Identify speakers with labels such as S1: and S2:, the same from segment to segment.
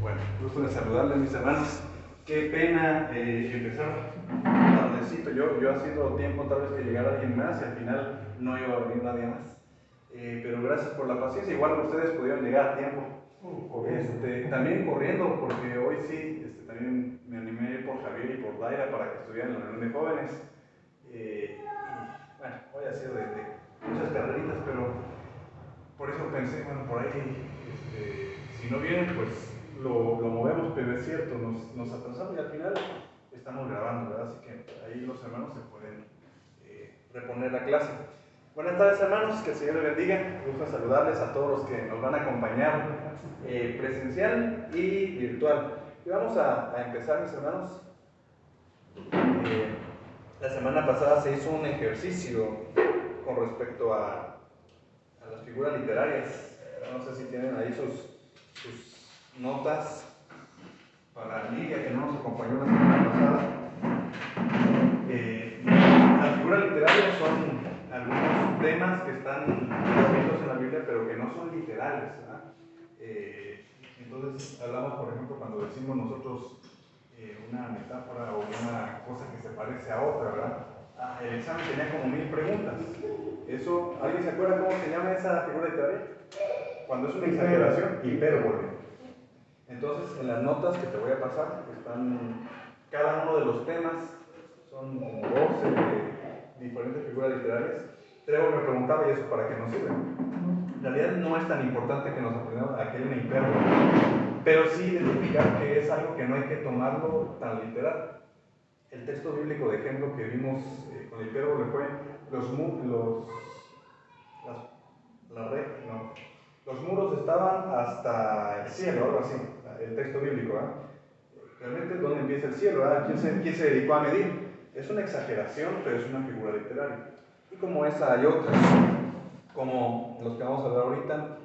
S1: Bueno, gusto de saludarles, mis hermanos. Qué pena empezar tardecito. Yo haciendo tiempo tal vez que llegara alguien más y al final no iba a venir nadie más. Pero gracias por la paciencia. Igual ustedes pudieron llegar a tiempo. También corriendo, porque hoy sí, también me animé a ir por Javier y por Daira para que estuvieran en la reunión de jóvenes. Y bueno, hoy ha sido de muchas carreritas, pero por eso pensé, bueno, por ahí, si no vienen, pues lo movemos, pero es cierto, nos atrasamos y al final estamos grabando, ¿verdad? Así que ahí los hermanos se pueden reponer la clase. Buenas tardes, hermanos, que el Señor les bendiga. Me gusta saludarles a todos los que nos van a acompañar presencial y virtual. Y vamos a empezar, mis hermanos. La semana pasada se hizo un ejercicio con respecto a las figuras literarias. No sé si tienen ahí sus notas para Lidia, que no nos acompañó la semana pasada. Las figuras literarias son algunos temas que están escritos en la Biblia, pero que no son literales, ¿verdad? Entonces, hablamos, por ejemplo, cuando decimos nosotros una metáfora o una cosa que se parece a otra, ¿verdad? El examen tenía como 1000 preguntas. Eso, ¿alguien se acuerda cómo se llama esa figura literaria? Cuando es una exageración, hipérbole. Entonces, en las notas que te voy a pasar, están cada uno de los temas, son como 12 diferentes figuras literarias. Trevor me preguntaba, ¿y eso para qué nos sirve? En realidad no es tan importante que nos aprendamos a que hay una hipérbole, pero sí identificar que es algo que no hay que tomarlo tan literal. El texto bíblico de ejemplo que vimos con el hipérbole fue los muros estaban hasta el cielo, algo así, el texto bíblico, ¿eh? Realmente, ¿dónde empieza el cielo? ¿Quién se dedicó a medir? Es una exageración, pero es una figura literaria. Y como esa hay otras, como los que vamos a hablar ahorita,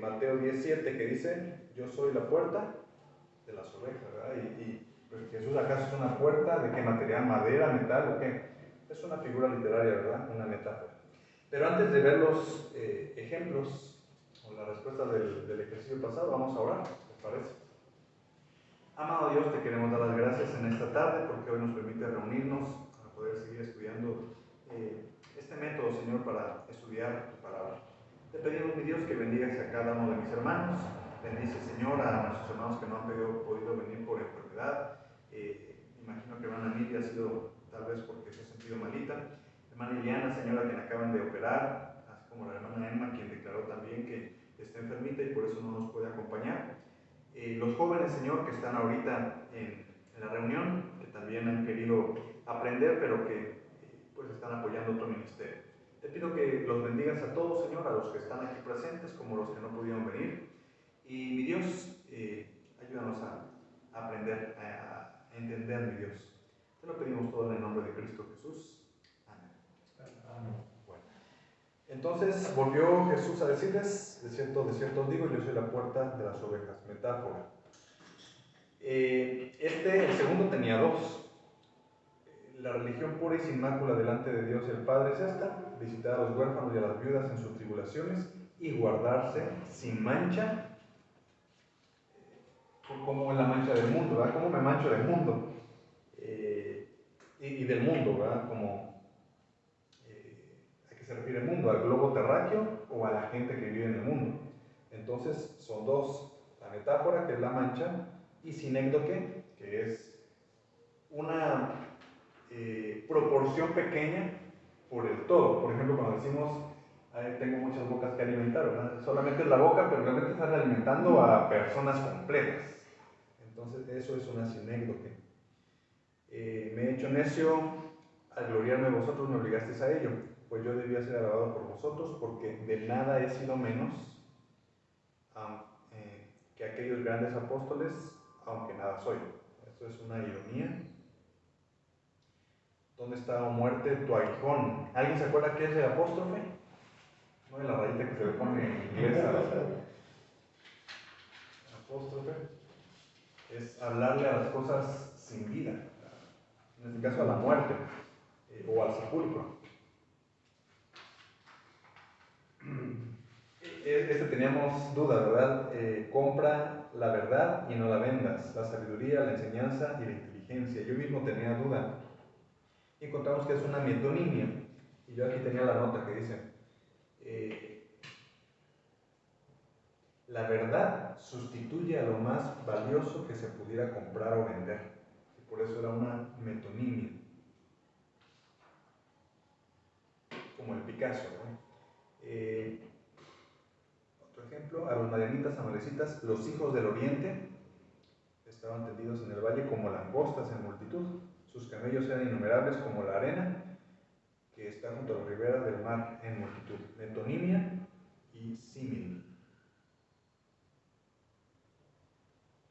S1: Mateo 17, que dice, yo soy la puerta de las ovejas, ¿verdad? Y pues, Jesús, ¿acaso es una puerta? ¿De qué material? ¿Madera? ¿Metal? ¿O qué? Es una figura literaria, ¿verdad? Una metáfora. Pero antes de ver los ejemplos o las respuestas del ejercicio pasado, vamos a orar, ¿les parece? Amado Dios, te queremos dar las gracias en esta tarde porque hoy nos permite reunirnos para poder seguir estudiando este método, Señor, para estudiar tu palabra. Te pedimos, mi Dios, que bendigas a cada uno de mis hermanos. Bendice, Señor, a nuestros hermanos que no han podido venir por enfermedad. Imagino que hermana Emilia ha sido tal vez porque se ha sentido malita. Hermana Liliana, Señora, quien acaban de operar, así como la hermana Emma, quien declaró también que está enfermita y por eso no nos puede acompañar. Los jóvenes, Señor, que están ahorita en la reunión, que también han querido aprender, pero que pues están apoyando otro ministerio. Te pido que los bendigas a todos, Señor, a los que están aquí presentes, como los que no pudieron venir. Y mi Dios, ayúdanos a aprender, a entender, mi Dios. Te lo pedimos todo en el nombre de Cristo Jesús. Amén. Amén. Bueno. Entonces volvió Jesús a decirles, de cierto os digo, yo soy la puerta de las ovejas. Metáfora. El segundo tenía dos. La religión pura y sin mácula delante de Dios el Padre es esta: visitar a los huérfanos y a las viudas en sus tribulaciones y guardarse sin mancha, como en la mancha del mundo, ¿verdad? ¿Cómo me mancho del mundo? Y del mundo, ¿verdad? Como, ¿a qué se refiere el mundo? ¿Al globo terráqueo o a la gente que vive en el mundo? Entonces son dos: la metáfora, que es la mancha, y sinécdoque, que es una proporción pequeña por el todo. Por ejemplo, cuando decimos, tengo muchas bocas que alimentar, ¿verdad? Solamente es la boca, pero realmente estás alimentando a personas completas. Entonces, eso es una sinécdoque. Me he hecho necio al gloriarme de vosotros, me obligasteis a ello, pues yo debía ser alabado por vosotros, porque de nada he sido menos que aquellos grandes apóstoles, aunque nada soy. Esto es una ironía. ¿Dónde está, o muerte, tu aguijón? ¿Alguien se acuerda qué es el apóstrofe? No es la rayita que se le pone en inglés a la apóstrofe. Es hablarle a las cosas sin vida, en este caso a la muerte o al sepulcro. Este teníamos duda, ¿verdad? Compra la verdad y no la vendas, la sabiduría, la enseñanza y la inteligencia. Yo mismo tenía duda. Y encontramos que es una metonimia. Y yo aquí tenía la nota que dice, la verdad sustituye a lo más valioso que se pudiera comprar o vender. Y por eso era una metonimia. Como el Picasso, ¿no? Otro ejemplo, a los marianitas amalecitas, los hijos del oriente estaban tendidos en el valle como langostas en multitud. Sus camellos eran innumerables como la arena que está junto a la ribera del mar en multitud. Metonimia y símil.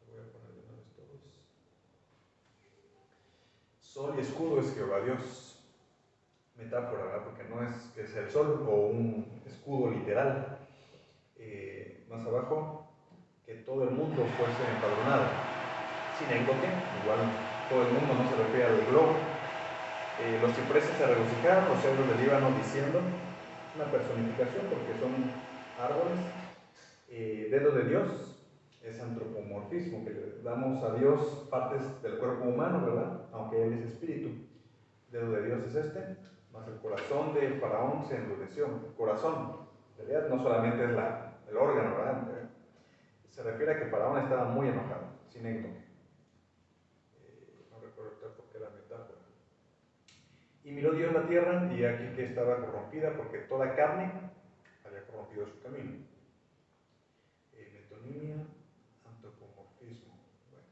S1: Voy a poner de nuevo todos. Sol y escudo es Jehová Dios. Metáfora, ¿verdad? Porque no es que sea el sol o un escudo literal. Más abajo, que todo el mundo fuese empadronado. Sinécdoque, igual todo el mundo, no se refiere al globo. Los cipreses se regocijaron, los cedros del Líbano diciendo, una personificación porque son árboles. Dedo de Dios es antropomorfismo, que le damos a Dios partes del cuerpo humano, ¿verdad? Aunque Él es espíritu. Dedo de Dios es este, más el corazón de Faraón se endureció. El corazón, en realidad no solamente es el órgano, ¿verdad? Se refiere a que Faraón estaba muy enojado, sin éxito. No recuerdo por qué la metáfora. Y miró Dios la tierra, y aquí que estaba corrompida, porque toda carne había corrompido su camino. Metonimia, antropomorfismo. Bueno.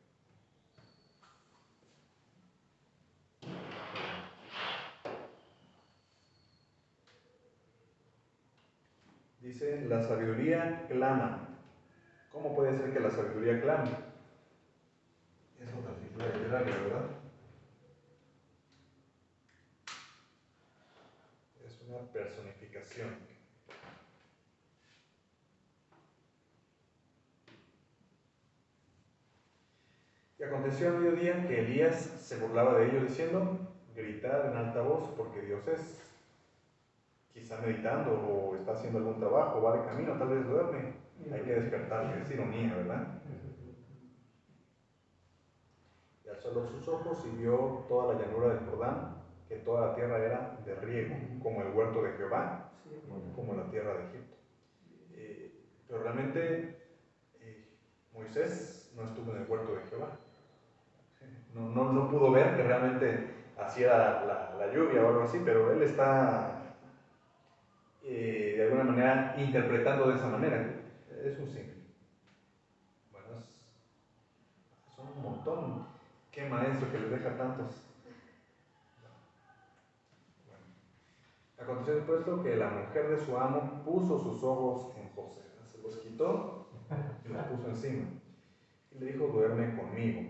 S1: Dice, la sabiduría clama. ¿Cómo puede ser que la sabiduría clame? Es otra figura literaria, ¿verdad? Es una personificación. Y aconteció al mediodía que Elías se burlaba de ellos diciendo, gritad en alta voz porque Dios es. Quizá meditando o está haciendo algún trabajo, va de camino, tal vez duerme. Hay que despertarle, es ironía, ¿verdad? Y alzó sus ojos y vio toda la llanura del Jordán, que toda la tierra era de riego, como el huerto de Jehová, como la tierra de Egipto. Pero realmente Moisés no estuvo en el huerto de Jehová. No pudo ver que realmente hacía la lluvia o algo así, pero él está de alguna manera interpretando de esa manera. Es un símbolo. Bueno, son un montón. Qué maestro que les deja tantos. Bueno. Aconteció después que la mujer de su amo puso sus ojos en José. Se los quitó y los puso encima. Y le dijo, duerme conmigo.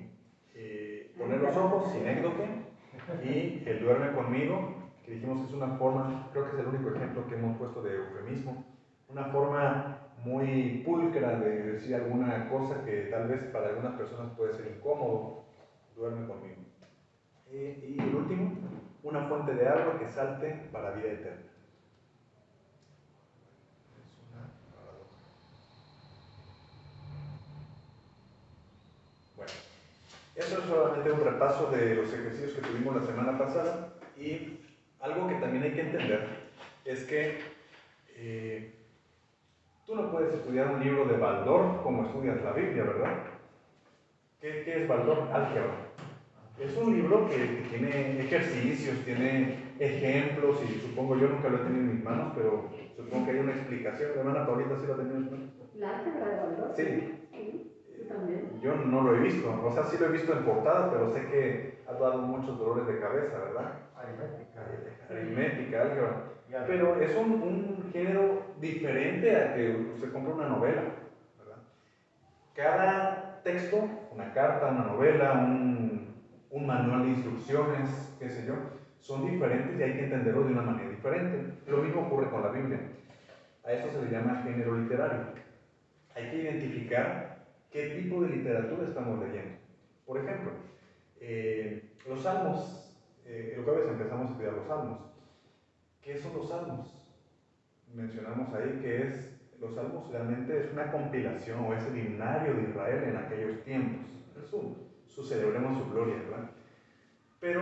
S1: Poner los ojos, sinécdoque, y el duerme conmigo, que dijimos que es una forma, creo que es el único ejemplo que hemos puesto de eufemismo, una forma muy pulcra de decir alguna cosa que tal vez para algunas personas puede ser incómodo. Duerme conmigo. Y el último, una fuente de agua que salte para vida eterna. Es una paradoja. Bueno, eso es solamente un repaso de los ejercicios que tuvimos la semana pasada, y algo que también hay que entender es que tú no puedes estudiar un libro de Baldor como estudias la Biblia, ¿verdad? ¿Qué es Baldor? Álgebra. Es un libro que tiene ejercicios, tiene ejemplos, y supongo, yo nunca lo he tenido en mis manos, pero supongo que hay una explicación. La hermana Paulita sí lo ha tenido en sus manos.
S2: ¿La álgebra de Baldor?
S1: Sí.
S2: Yo también.
S1: Yo no lo he visto, o sea, sí lo he visto en portada, pero sé que ha dado muchos dolores de cabeza, ¿verdad? Aritmética, álgebra. Pero es un género diferente a que usted compra una novela, ¿verdad? Cada texto, una carta, una novela, un manual de instrucciones, qué sé yo, son diferentes y hay que entenderlo de una manera diferente. Lo mismo ocurre con la Biblia. A esto se le llama género literario. Hay que identificar qué tipo de literatura estamos leyendo. Por ejemplo, los salmos. El jueves empezamos a estudiar los salmos. ¿Qué son los salmos? Mencionamos ahí que es los salmos realmente es una compilación o es el himnario de Israel en aquellos tiempos. Es su celebremos su gloria, ¿verdad? Pero,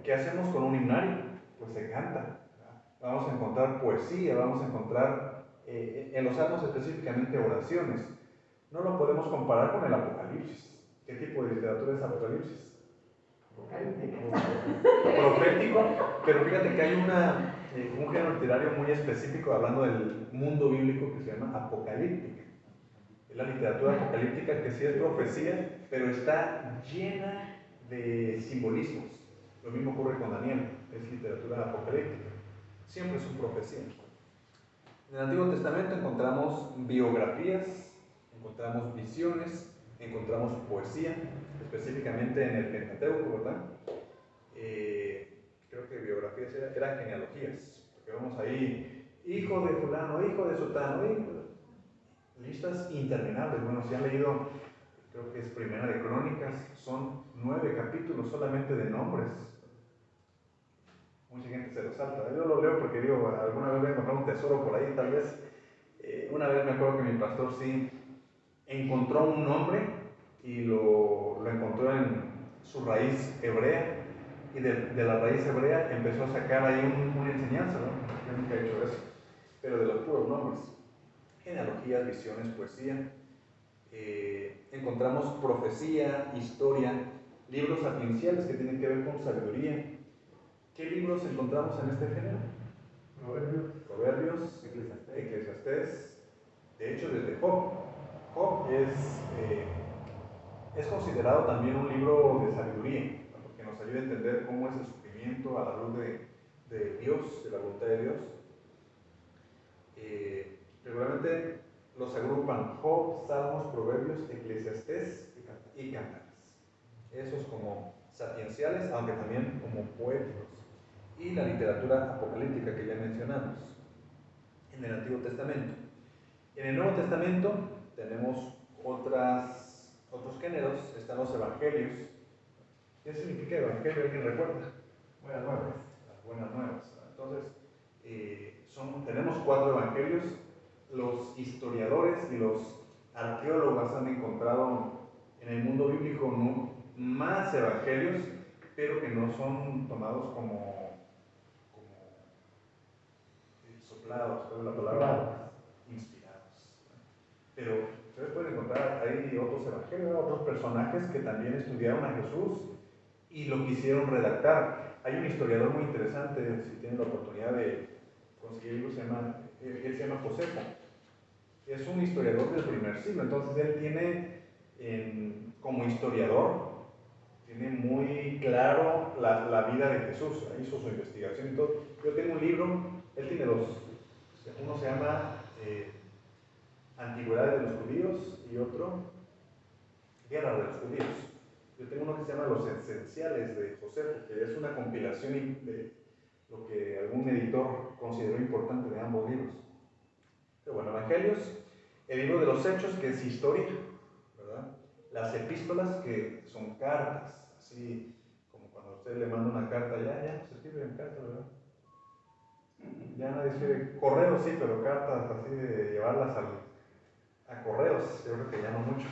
S1: ¿qué hacemos con un himnario? Pues se canta, ¿verdad? Vamos a encontrar poesía, vamos a encontrar en los salmos específicamente oraciones. No lo podemos comparar con el Apocalipsis. ¿Qué tipo de literatura es Apocalipsis? Profético, pero fíjate que hay un género literario muy específico hablando del mundo bíblico que se llama apocalíptica. Es la literatura apocalíptica que sí es profecía, pero está llena de simbolismos. Lo mismo ocurre con Daniel, es literatura apocalíptica. Siempre son profecías. En el Antiguo Testamento encontramos biografías, encontramos visiones, encontramos poesía, específicamente en el Pentateuco, ¿verdad? Creo que biografías eran genealogías, porque vemos ahí, hijo de fulano, hijo de sotano, listas interminables. Bueno, si han leído, creo que es Primera de Crónicas, son 9 capítulos solamente de nombres. Mucha gente se lo salta. Yo lo leo porque digo, alguna vez voy a encontrar un tesoro por ahí, tal vez. Una vez me acuerdo que mi pastor sí encontró un nombre y lo encontró en su raíz hebrea, y de la raíz hebrea empezó a sacar ahí una enseñanza, ¿no? Yo nunca he hecho eso, pero de los puros nombres. Genealogías, visiones, poesía. Encontramos profecía, historia, libros sapienciales que tienen que ver con sabiduría. ¿Qué libros encontramos en este género? Proverbios, Eclesiastés, de hecho desde Job. Job es considerado también un libro de sabiduría, porque nos ayuda a entender cómo es el sufrimiento a la luz de Dios, de la voluntad de Dios. Regularmente los agrupan Job, Salmos, Proverbios, Eclesiastés y Cantares. Esos como sapienciales, aunque también como poéticos. Y la literatura apocalíptica que ya mencionamos en el Antiguo Testamento. En el Nuevo Testamento tenemos otros géneros. Están los evangelios. ¿Qué significa evangelio? ¿Alguien recuerda?
S3: Buenas nuevas.
S1: Las buenas nuevas. Entonces, tenemos 4 evangelios. Los historiadores y los arqueólogos han encontrado en el mundo bíblico más evangelios, pero que no son tomados como soplados, ¿cuál es la palabra? Inspirados. Pero ustedes pueden encontrar ahí otros evangelios, otros personajes que también estudiaron a Jesús y lo quisieron redactar. Hay un historiador muy interesante, si tienen la oportunidad de conseguirlo, él se llama Josefo. Es un historiador del primer siglo, entonces él tiene, como historiador, tiene muy claro la vida de Jesús, hizo su investigación y todo. Yo tengo un libro, él tiene 2. Uno se llama Antigüedades de los Judíos y otro Guerra de los Judíos. Yo tengo uno que se llama Los Esenciales de Josefo, que es una compilación de lo que algún editor consideró importante de ambos libros. Pero bueno, Evangelios, el libro de los Hechos, que es historia, ¿verdad? Las epístolas, que son cartas, así como cuando usted le manda una carta, ya se escribe en carta, ¿verdad? Ya nadie escribe correos, sí, pero cartas así de llevarlas a correos, yo creo que ya no mucho.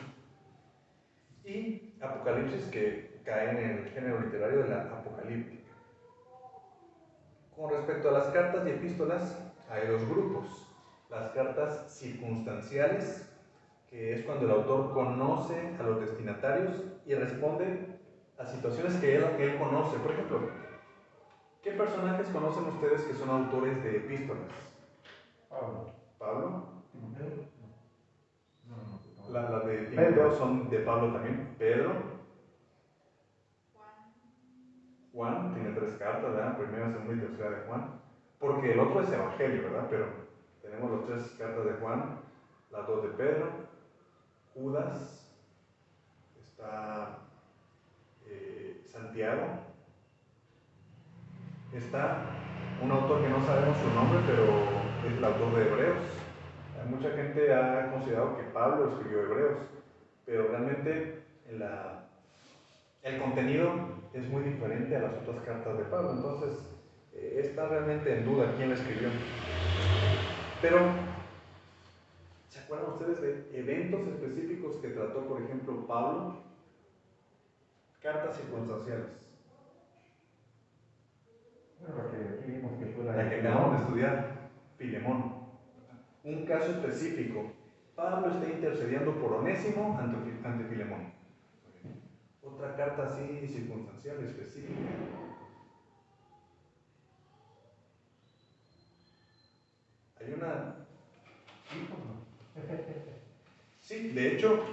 S1: Y Apocalipsis, que cae en el género literario de la apocalíptica. Con respecto a las cartas y epístolas, hay 2 grupos. Las cartas circunstanciales, que es cuando el autor conoce a los destinatarios y responde a situaciones que él conoce. Por ejemplo, ¿qué personajes conocen ustedes que son autores de epístolas? ¿Pablo? Las de Timoteo son de Pablo también. ¿Pedro? Juan tiene 3 cartas, ¿verdad? Primera, segunda y tercera de Juan. Porque el otro es Evangelio, ¿verdad? Pero tenemos las 3 cartas de Juan, las 2 de Pedro, Judas, está Santiago, está un autor que no sabemos su nombre, pero es el autor de Hebreos. Mucha gente ha considerado que Pablo escribió Hebreos, pero realmente el contenido es muy diferente a las otras cartas de Pablo, entonces está realmente en duda quién la escribió. Pero ¿Se acuerdan ustedes de eventos específicos que trató, por ejemplo, Pablo? Cartas circunstanciales.
S3: Bueno, lo que aquí vimos que fue
S1: La que acabamos de estudiar, Filemón. Un caso específico. Pablo está intercediendo por Onésimo ante Filemón. Otra carta así circunstancial, específica. Hay una... Sí, de hecho,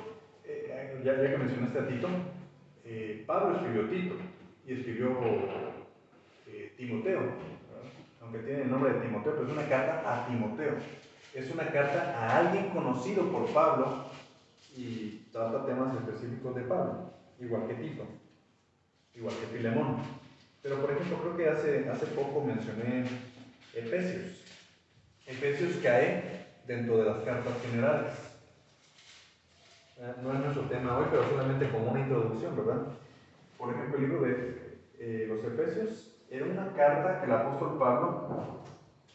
S1: ya que mencionaste a Tito, Pablo escribió Tito y escribió Timoteo, ¿verdad? Aunque tiene el nombre de Timoteo, pero es una carta a Timoteo. Es una carta a alguien conocido por Pablo y trata temas específicos de Pablo, igual que Tito, igual que Filemón. Pero por ejemplo, creo que hace poco mencioné Efesios. Efesios cae dentro de las cartas generales. No es nuestro tema hoy, pero solamente como una introducción, ¿verdad? Por ejemplo, el libro de los Efesios era una carta que el apóstol Pablo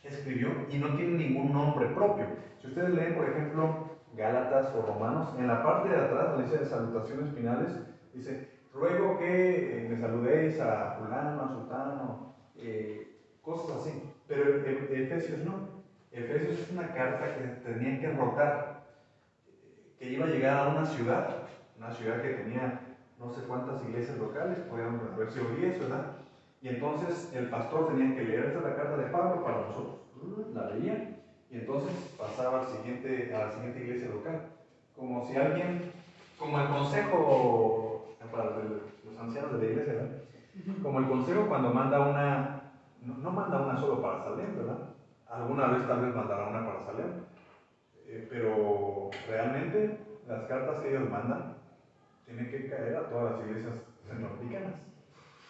S1: escribió y no tiene ningún nombre propio. Si ustedes leen, por ejemplo, Gálatas o Romanos, en la parte de atrás, donde dice salutaciones finales, dice, ruego que me saludéis a fulano, a sultano, cosas así. Pero Efesios no. Efesios es una carta que tenía que rotar, que iba a llegar a una ciudad que tenía no sé cuántas iglesias locales, podían haber sido 10, ¿verdad? Y entonces el pastor tenía que leerse la carta de Pablo para nosotros. La leía y entonces pasaba a la siguiente iglesia local. Como si alguien, como el consejo para los ancianos de la iglesia, ¿verdad? Como el consejo cuando manda una, no manda una solo para Salem, ¿verdad? Alguna vez tal vez mandará una para Salem. Pero realmente las cartas que ellos mandan tienen que caer a todas las iglesias centroamericanas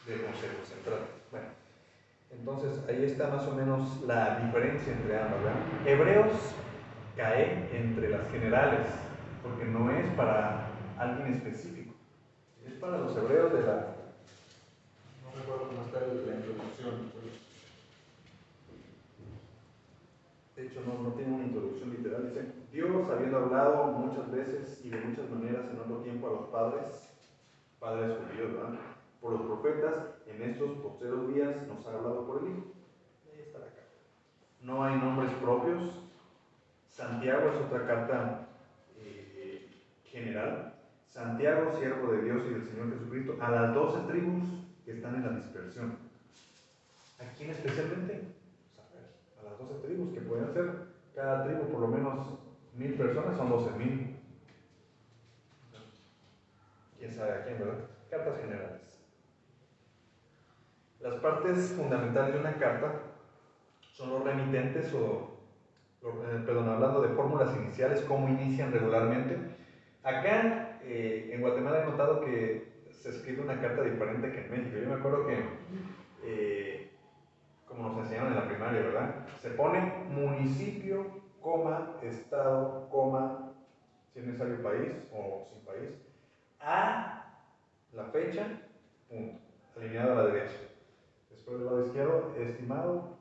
S1: de Consejo Central. Bueno, entonces ahí está más o menos la diferencia entre ambas, ¿verdad? Hebreos cae entre las generales, porque no es para alguien específico, es para los hebreos de la... No recuerdo cómo está la introducción, de hecho no tiene una introducción literal, dice, Dios habiendo hablado muchas veces y de muchas maneras en otro tiempo a los padres judíos, ¿verdad? Por los profetas, en estos postreros días nos ha hablado por el Hijo. Ahí está la carta. No hay nombres propios. Santiago es otra carta general. Santiago, siervo de Dios y del Señor Jesucristo, a las 12 tribus que están en la dispersión. ¿A quién especialmente? A las 12 tribus, que pueden ser cada tribu por lo menos 1000 personas, son 12,000. ¿Quién sabe a quién, verdad? Cartas generales. Las partes fundamentales de una carta son los remitentes hablando de fórmulas iniciales, cómo inician regularmente. Acá en Guatemala he notado que se escribe una carta diferente que en México. Yo me acuerdo que, como nos enseñaron en la primaria, ¿verdad? Se pone municipio, coma, estado, coma, si es necesario país o sin país, a la fecha, punto, alineado a la derecha. Después del lado izquierdo, estimado,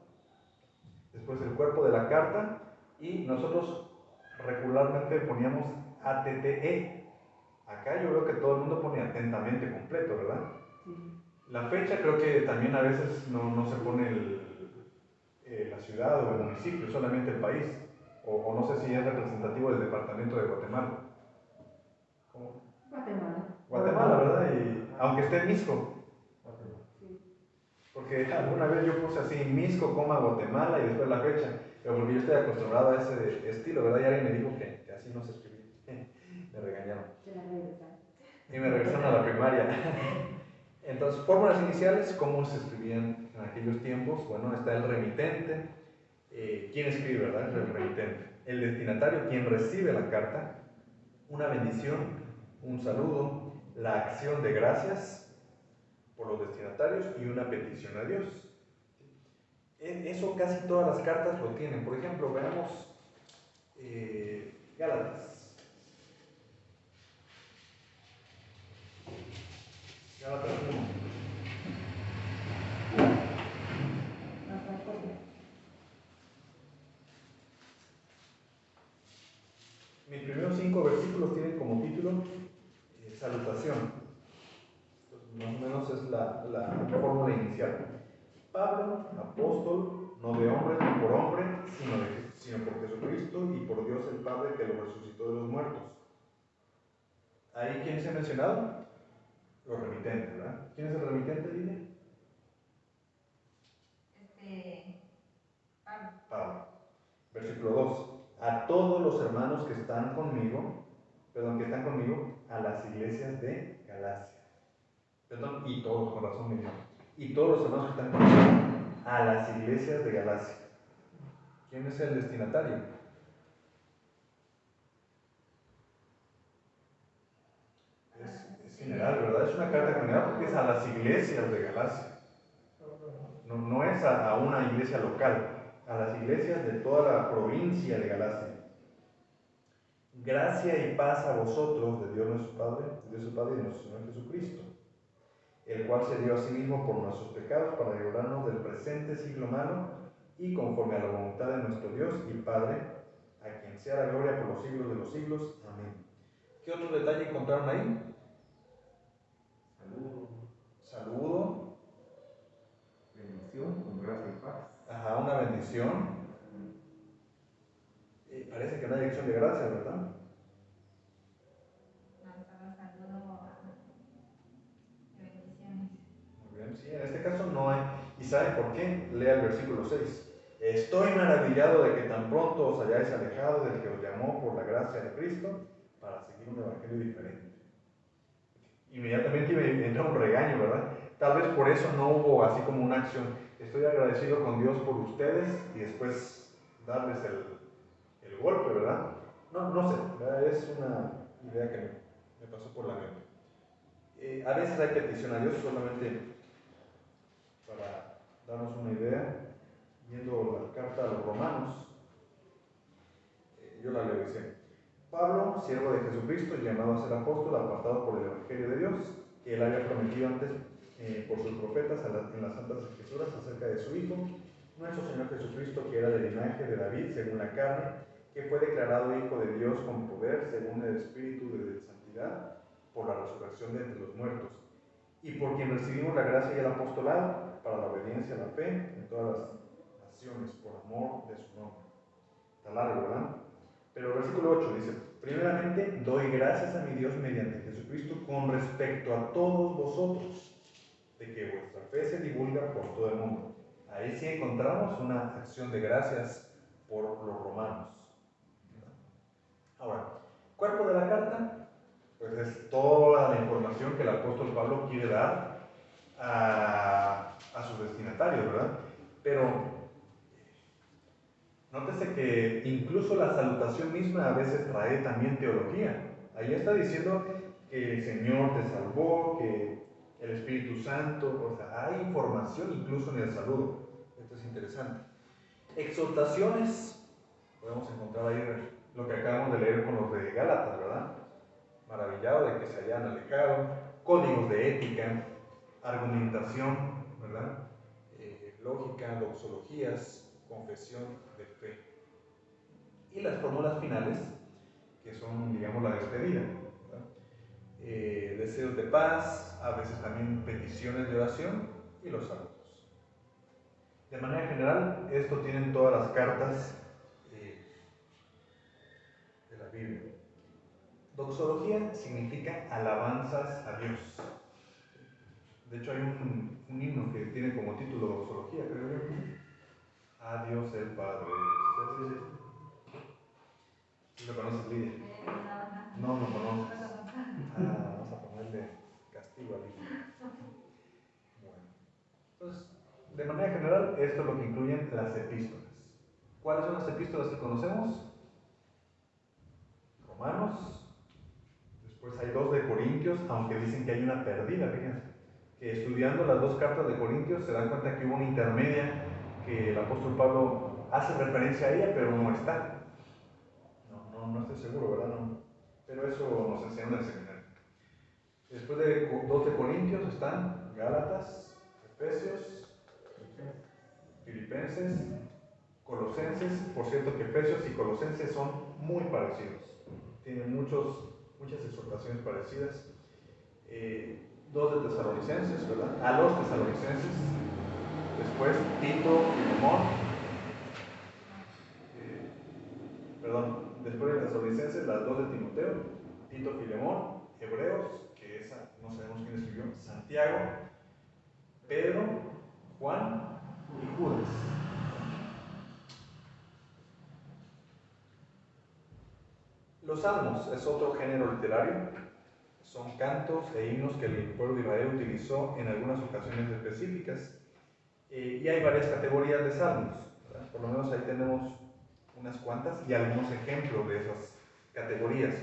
S1: después el cuerpo de la carta, y nosotros regularmente poníamos ATTE. Acá yo creo que todo el mundo pone atentamente completo, ¿verdad? Sí. La fecha creo que también a veces no se pone la ciudad o el municipio, solamente el país, o no sé si es representativo del departamento de Guatemala.
S2: Guatemala.
S1: Guatemala, ¿verdad? Y, aunque esté en Misco. Porque alguna vez yo puse así, Misco, Guatemala y después la fecha, pero porque yo estoy acostumbrado a ese estilo, ¿verdad? Y alguien me dijo que así no se escribía. Me regañaron. Y me regresaron a la primaria. Entonces, fórmulas iniciales, ¿cómo se escribían en aquellos tiempos? Bueno, está el remitente. ¿Quién escribe, verdad? El remitente. El destinatario, quien recibe la carta. Una bendición, un saludo, la acción de gracias por los destinatarios y una petición a Dios. Eso casi todas las cartas lo tienen. Por ejemplo, veamos Gálatas. Gálatas 1. versículos tienen como título salutación. Entonces, más o menos es la fórmula inicial. Pablo, apóstol, no de hombre ni por hombre, sino por Jesucristo y por Dios el Padre que lo resucitó de los muertos. ¿Ahí quién se ha mencionado? Los remitentes, ¿verdad? ¿Quién es el remitente, Lidia? Pablo. Versículo 2. A todos los hermanos que están conmigo, a las iglesias de Galacia. Y todos, con razón me llamo. Y todos los hermanos que están conmigo, a las iglesias de Galacia. ¿Quién es el destinatario? Es general, ¿verdad? Es una carta general porque es a las iglesias de Galacia. No es a una iglesia local, a las iglesias de toda la provincia de Galacia. Gracia y paz a vosotros de Dios nuestro Padre, de Dios el Padre y de nuestro Señor Jesucristo, el cual se dio a sí mismo por nuestros pecados para librarnos del presente siglo malo y conforme a la voluntad de nuestro Dios y Padre, a quien sea la gloria por los siglos de los siglos. Amén. ¿Qué otro detalle encontraron ahí? Saludo.
S3: Bendición con gracia y paz.
S1: Ajá, una bendición. Parece que no hay acción de gracias, ¿verdad?
S4: No, solo saludo de bendiciones.
S1: Muy bien, sí, en este caso no hay. ¿Y saben por qué? Lea el versículo 6. Estoy maravillado de que tan pronto os hayáis alejado del que os llamó por la gracia de Cristo para seguir un evangelio diferente. Inmediatamente me entra un regaño, ¿verdad? Tal vez por eso no hubo así como una acción. Estoy agradecido con Dios por ustedes y después darles el golpe, ¿verdad? No sé, ¿verdad? Es una idea que me pasó por la mente. A veces hay petición a Dios solamente para darnos una idea. Viendo la carta a los romanos, yo la leo, dice: Pablo, siervo de Jesucristo, llamado a ser apóstol, apartado por el Evangelio de Dios, que él había prometido antes por sus profetas en las Santas Escrituras acerca de su Hijo, nuestro Señor Jesucristo, que era del linaje de David según la carne, que fue declarado Hijo de Dios con poder según el Espíritu de santidad, por la resurrección de entre los muertos, y por quien recibimos la gracia y el apostolado para la obediencia a la fe en todas las naciones, por amor de su nombre. Está largo, ¿verdad? Pero el versículo 8 dice: primeramente doy gracias a mi Dios mediante Jesucristo con respecto a todos vosotros, de que vuestra fe se divulga por todo el mundo. Ahí sí encontramos una acción de gracias por los romanos. Ahora, cuerpo de la carta, pues es toda la información que el apóstol Pablo quiere dar a sus destinatarios, ¿verdad? Pero nótese que incluso la salutación misma a veces trae también teología. Ahí está diciendo que el Señor te salvó, que el Espíritu Santo, o sea, hay información incluso en el saludo. Esto es interesante. Exhortaciones, podemos encontrar ahí lo que acabamos de leer con los de Gálatas, ¿verdad? Maravillado de que se hayan alejado, códigos de ética, argumentación, ¿verdad? Lógica, doxologías, confesión de fe. Y las fórmulas finales, que son, digamos, la despedida, deseos de paz, a veces también peticiones de oración y los saludos. De manera general, esto tienen todas las cartas de la Biblia. Doxología significa alabanzas a Dios. De hecho, hay un himno que tiene como título Doxología, creo yo. A Dios el Padre. ¿Sí lo conoces, Lidia? No conozco. Vamos a ponerle castigo a Lidia. Bueno, entonces, de manera general, esto es lo que incluyen las epístolas. ¿Cuáles son las epístolas que conocemos? Romanos. Después hay 2 de Corintios, aunque dicen que hay una perdida, fíjense. Que estudiando las 2 cartas de Corintios se dan cuenta que hubo una intermedia que el apóstol Pablo hace referencia a ella, pero no está. No estoy seguro, ¿verdad? No. Pero eso nos enseñan en el seminario. Después de 2 de Corintios están Gálatas, Efesios, Filipenses, Colosenses. Por cierto que Efesios y Colosenses son muy parecidos. tiene muchas exhortaciones parecidas. 2 de Tesalonicenses, ¿verdad? A los Tesalonicenses. Después Tito, Filemón. Después de Tesalonicenses, las 2 de Timoteo, Tito, Filemón, Hebreos, que esa no sabemos quién escribió, Santiago, Pedro, Juan y Judas. Los salmos es otro género literario, son cantos e himnos que el pueblo de Israel utilizó en algunas ocasiones específicas, y hay varias categorías de salmos, ¿verdad? Por lo menos ahí tenemos unas cuantas y algunos ejemplos de esas categorías.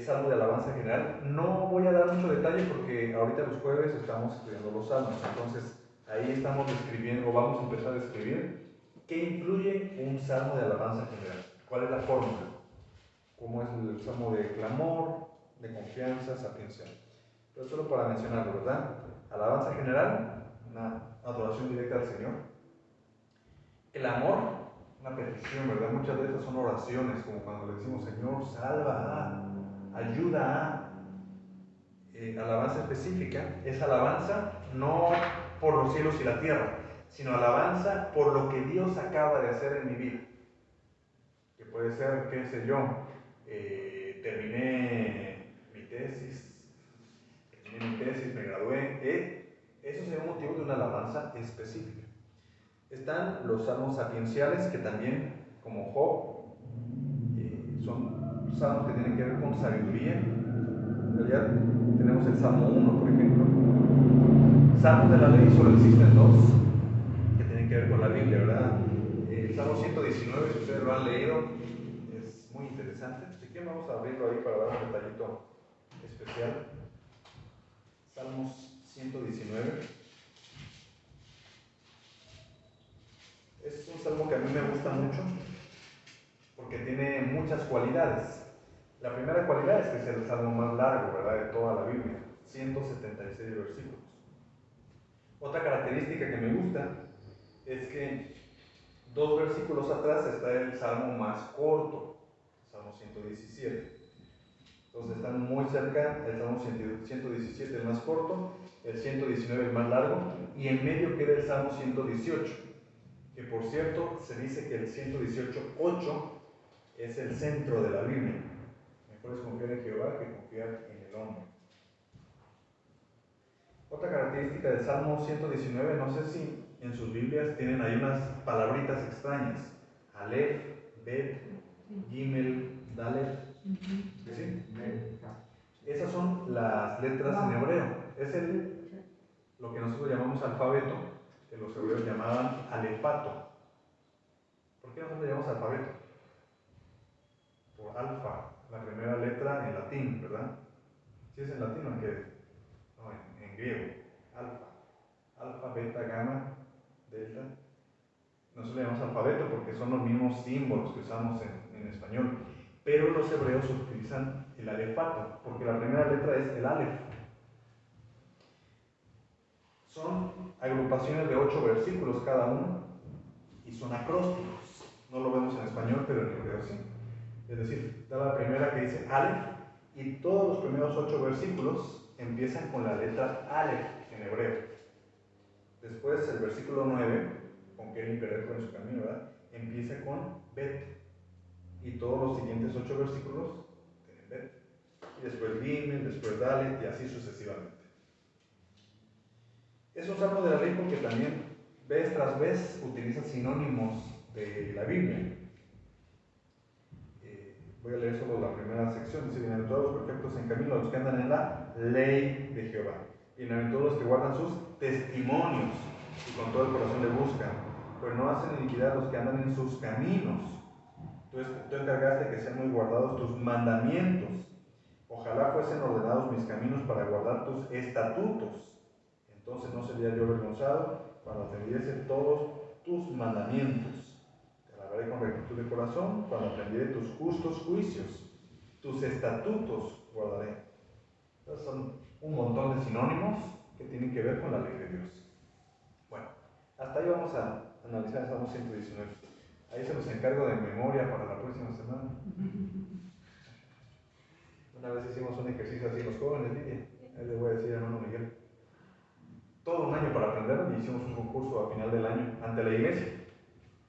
S1: Salmo de alabanza general, no voy a dar mucho detalle porque ahorita los jueves estamos estudiando los salmos, entonces ahí estamos describiendo, o vamos a empezar a describir qué incluye un salmo de alabanza general, cuál es la fórmula, cómo es el salmo de clamor, de confianza, sapiencia. Pero solo para mencionarlo, ¿verdad? Alabanza general, una adoración directa al Señor. El amor, una petición, ¿verdad? Muchas de estas son oraciones, como cuando le decimos, Señor, salva, ayuda. Alabanza específica es alabanza no por los cielos y la tierra, sino alabanza por lo que Dios acaba de hacer en mi vida. Que puede ser, qué sé yo, terminé mi tesis, me gradué. Eso sería un motivo de una alabanza específica. Están los salmos sapienciales, que también, como Job, son salmos que tienen que ver con sabiduría. En realidad, tenemos el Salmo 1, por ejemplo. Salmos de la ley solo existen 2, que tienen que ver con la Biblia, ¿verdad? El Salmo 119, si ustedes lo han leído, es muy interesante. Si quieren, vamos a abrirlo ahí para dar un detallito especial. Salmos 119. Es un salmo que a mí me gusta mucho porque tiene muchas cualidades. La primera cualidad es que es el salmo más largo, ¿verdad?, de toda la Biblia, 176 versículos. Otra característica que me gusta es que 2 versículos atrás está el salmo más corto, Salmo 117. Entonces están muy cerca, el Salmo 117 el más corto, el 119 el más largo, y en medio queda el Salmo 118, que por cierto se dice que el 118:8 es el centro de la Biblia. Mejor es confiar en Jehová que confiar en el hombre. Otra característica del Salmo 119, no sé si en sus Biblias tienen ahí unas palabritas extrañas. Aleph, Bet, Gimel, Dalet. ¿Sí? Esas son las letras en hebreo. Es lo que nosotros llamamos alfabeto, que los hebreos llamaban alefato. ¿Por qué nosotros le llamamos alfabeto? Por alfa, la primera letra en latín, ¿verdad? ¿Sí es en latín o en qué? No, en griego. Alfa. Alfa, beta, gamma, delta. Nosotros le llamamos alfabeto porque son los mismos símbolos que usamos en español. Pero los hebreos utilizan el alefato, porque la primera letra es el alef. Son agrupaciones de 8 versículos cada uno y son acrósticos. No lo vemos en español, pero en hebreo sí. Es decir, da la primera que dice alef, y todos los primeros 8 versículos empiezan con la letra alef en hebreo. Después el versículo 9, con que imperecto en su camino, ¿verdad?, empieza con bet. Y todos los siguientes 8 versículos tienen bet. Y después Gimel, después Dalet, y así sucesivamente. Es un salmo de la ley porque también vez tras vez utiliza sinónimos de la Biblia. Voy a leer solo la primera sección. Dice: bienaventurados los perfectos en camino, los que andan en la ley de Jehová. Bienaventurados los que guardan sus testimonios y con todo el corazón le buscan, pues no hacen iniquidad los que andan en sus caminos. Tú encargaste que sean muy guardados tus mandamientos. Ojalá fuesen ordenados mis caminos para guardar tus estatutos. Entonces no sería yo avergonzado cuando atendiese todos tus mandamientos. Te alabaré con rectitud de corazón cuando aprendiere tus justos juicios. Tus estatutos guardaré. Entonces son un montón de sinónimos que tienen que ver con la ley de Dios. Bueno, hasta ahí vamos a analizar el Salmo 119. Ahí se los encargo de memoria para la próxima semana. Una vez hicimos un ejercicio así los jóvenes, Lidia, ahí le voy a decir a hermano Miguel. Todo un año para aprenderlo y hicimos un concurso a final del año ante la iglesia.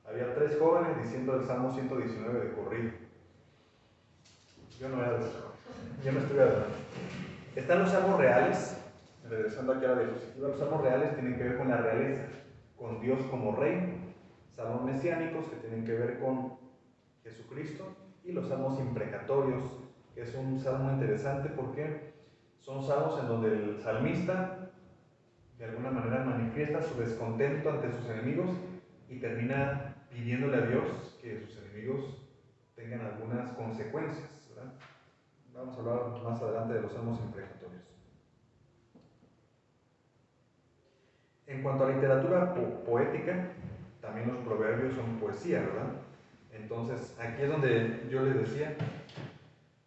S1: Había 3 jóvenes diciendo el Salmo 119 de corrido. Yo no era de esos jóvenes, yo no estuve adelante. Están los salmos reales, regresando aquí a la diapositiva, los salmos reales tienen que ver con la realeza, con Dios como rey, salmos mesiánicos que tienen que ver con Jesucristo, y los salmos imprecatorios, que es un salmo interesante porque son salmos en donde el salmista de alguna manera manifiesta su descontento ante sus enemigos y termina pidiéndole a Dios que sus enemigos tengan algunas consecuencias, ¿verdad? Vamos a hablar más adelante de los salmos imprecatorios. En cuanto a literatura poética, también los proverbios son poesía, ¿verdad? Entonces, aquí es donde yo les decía,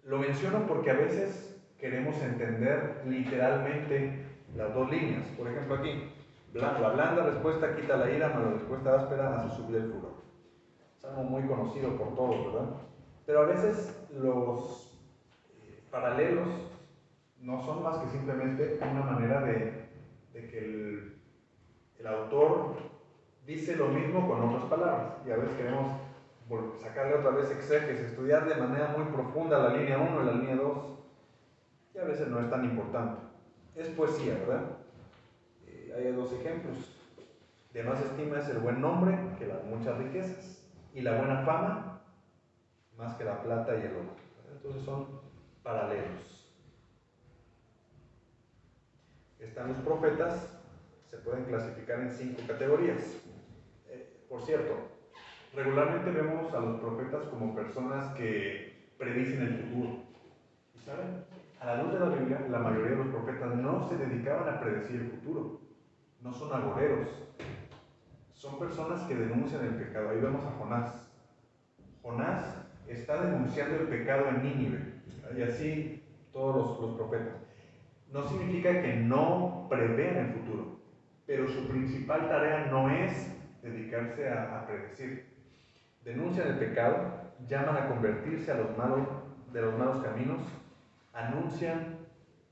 S1: lo menciono porque a veces queremos entender literalmente las 2 líneas. Por ejemplo, aquí, la blanda respuesta quita la ira, mas la respuesta áspera hace subir el furor. Es algo muy conocido por todos, ¿verdad? Pero a veces los paralelos no son más que simplemente una manera de que el autor dice lo mismo con otras palabras, y a veces queremos sacarle otra vez exégesis, estudiar de manera muy profunda la línea 1 y la línea 2, y a veces no es tan importante. Es poesía, ¿verdad? Hay 2 ejemplos. De más estima es el buen nombre que las muchas riquezas, y la buena fama más que la plata y el oro. Entonces son paralelos. Están los profetas, se pueden clasificar en 5 categorías. Por cierto, regularmente vemos a los profetas como personas que predicen el futuro. ¿Y saben? A la luz de la Biblia, la mayoría de los profetas no se dedicaban a predecir el futuro. No son agoreros. Son personas que denuncian el pecado. Ahí vemos a Jonás. Jonás está denunciando el pecado en Nínive. Y así todos los profetas. No significa que no prevean el futuro, pero su principal tarea no es dedicarse a predecir. Denuncian el pecado, llaman a convertirse de los malos caminos, anuncian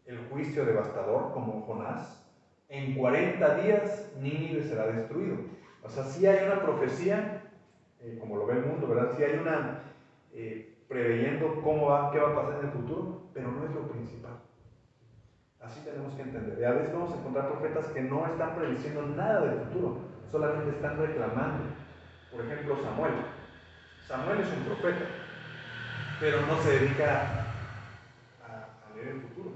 S1: el juicio devastador como Jonás. En 40 días Nínive será destruido. O sea, sí hay una profecía, como lo ve el mundo, ¿verdad? Sí hay una preveyendo qué va a pasar en el futuro, pero no es lo principal. Así tenemos que entender. Y a veces vamos a encontrar profetas que no están prediciendo nada del futuro, solamente están reclamando. Por ejemplo, Samuel. Samuel es un profeta, pero no se dedica a leer el futuro.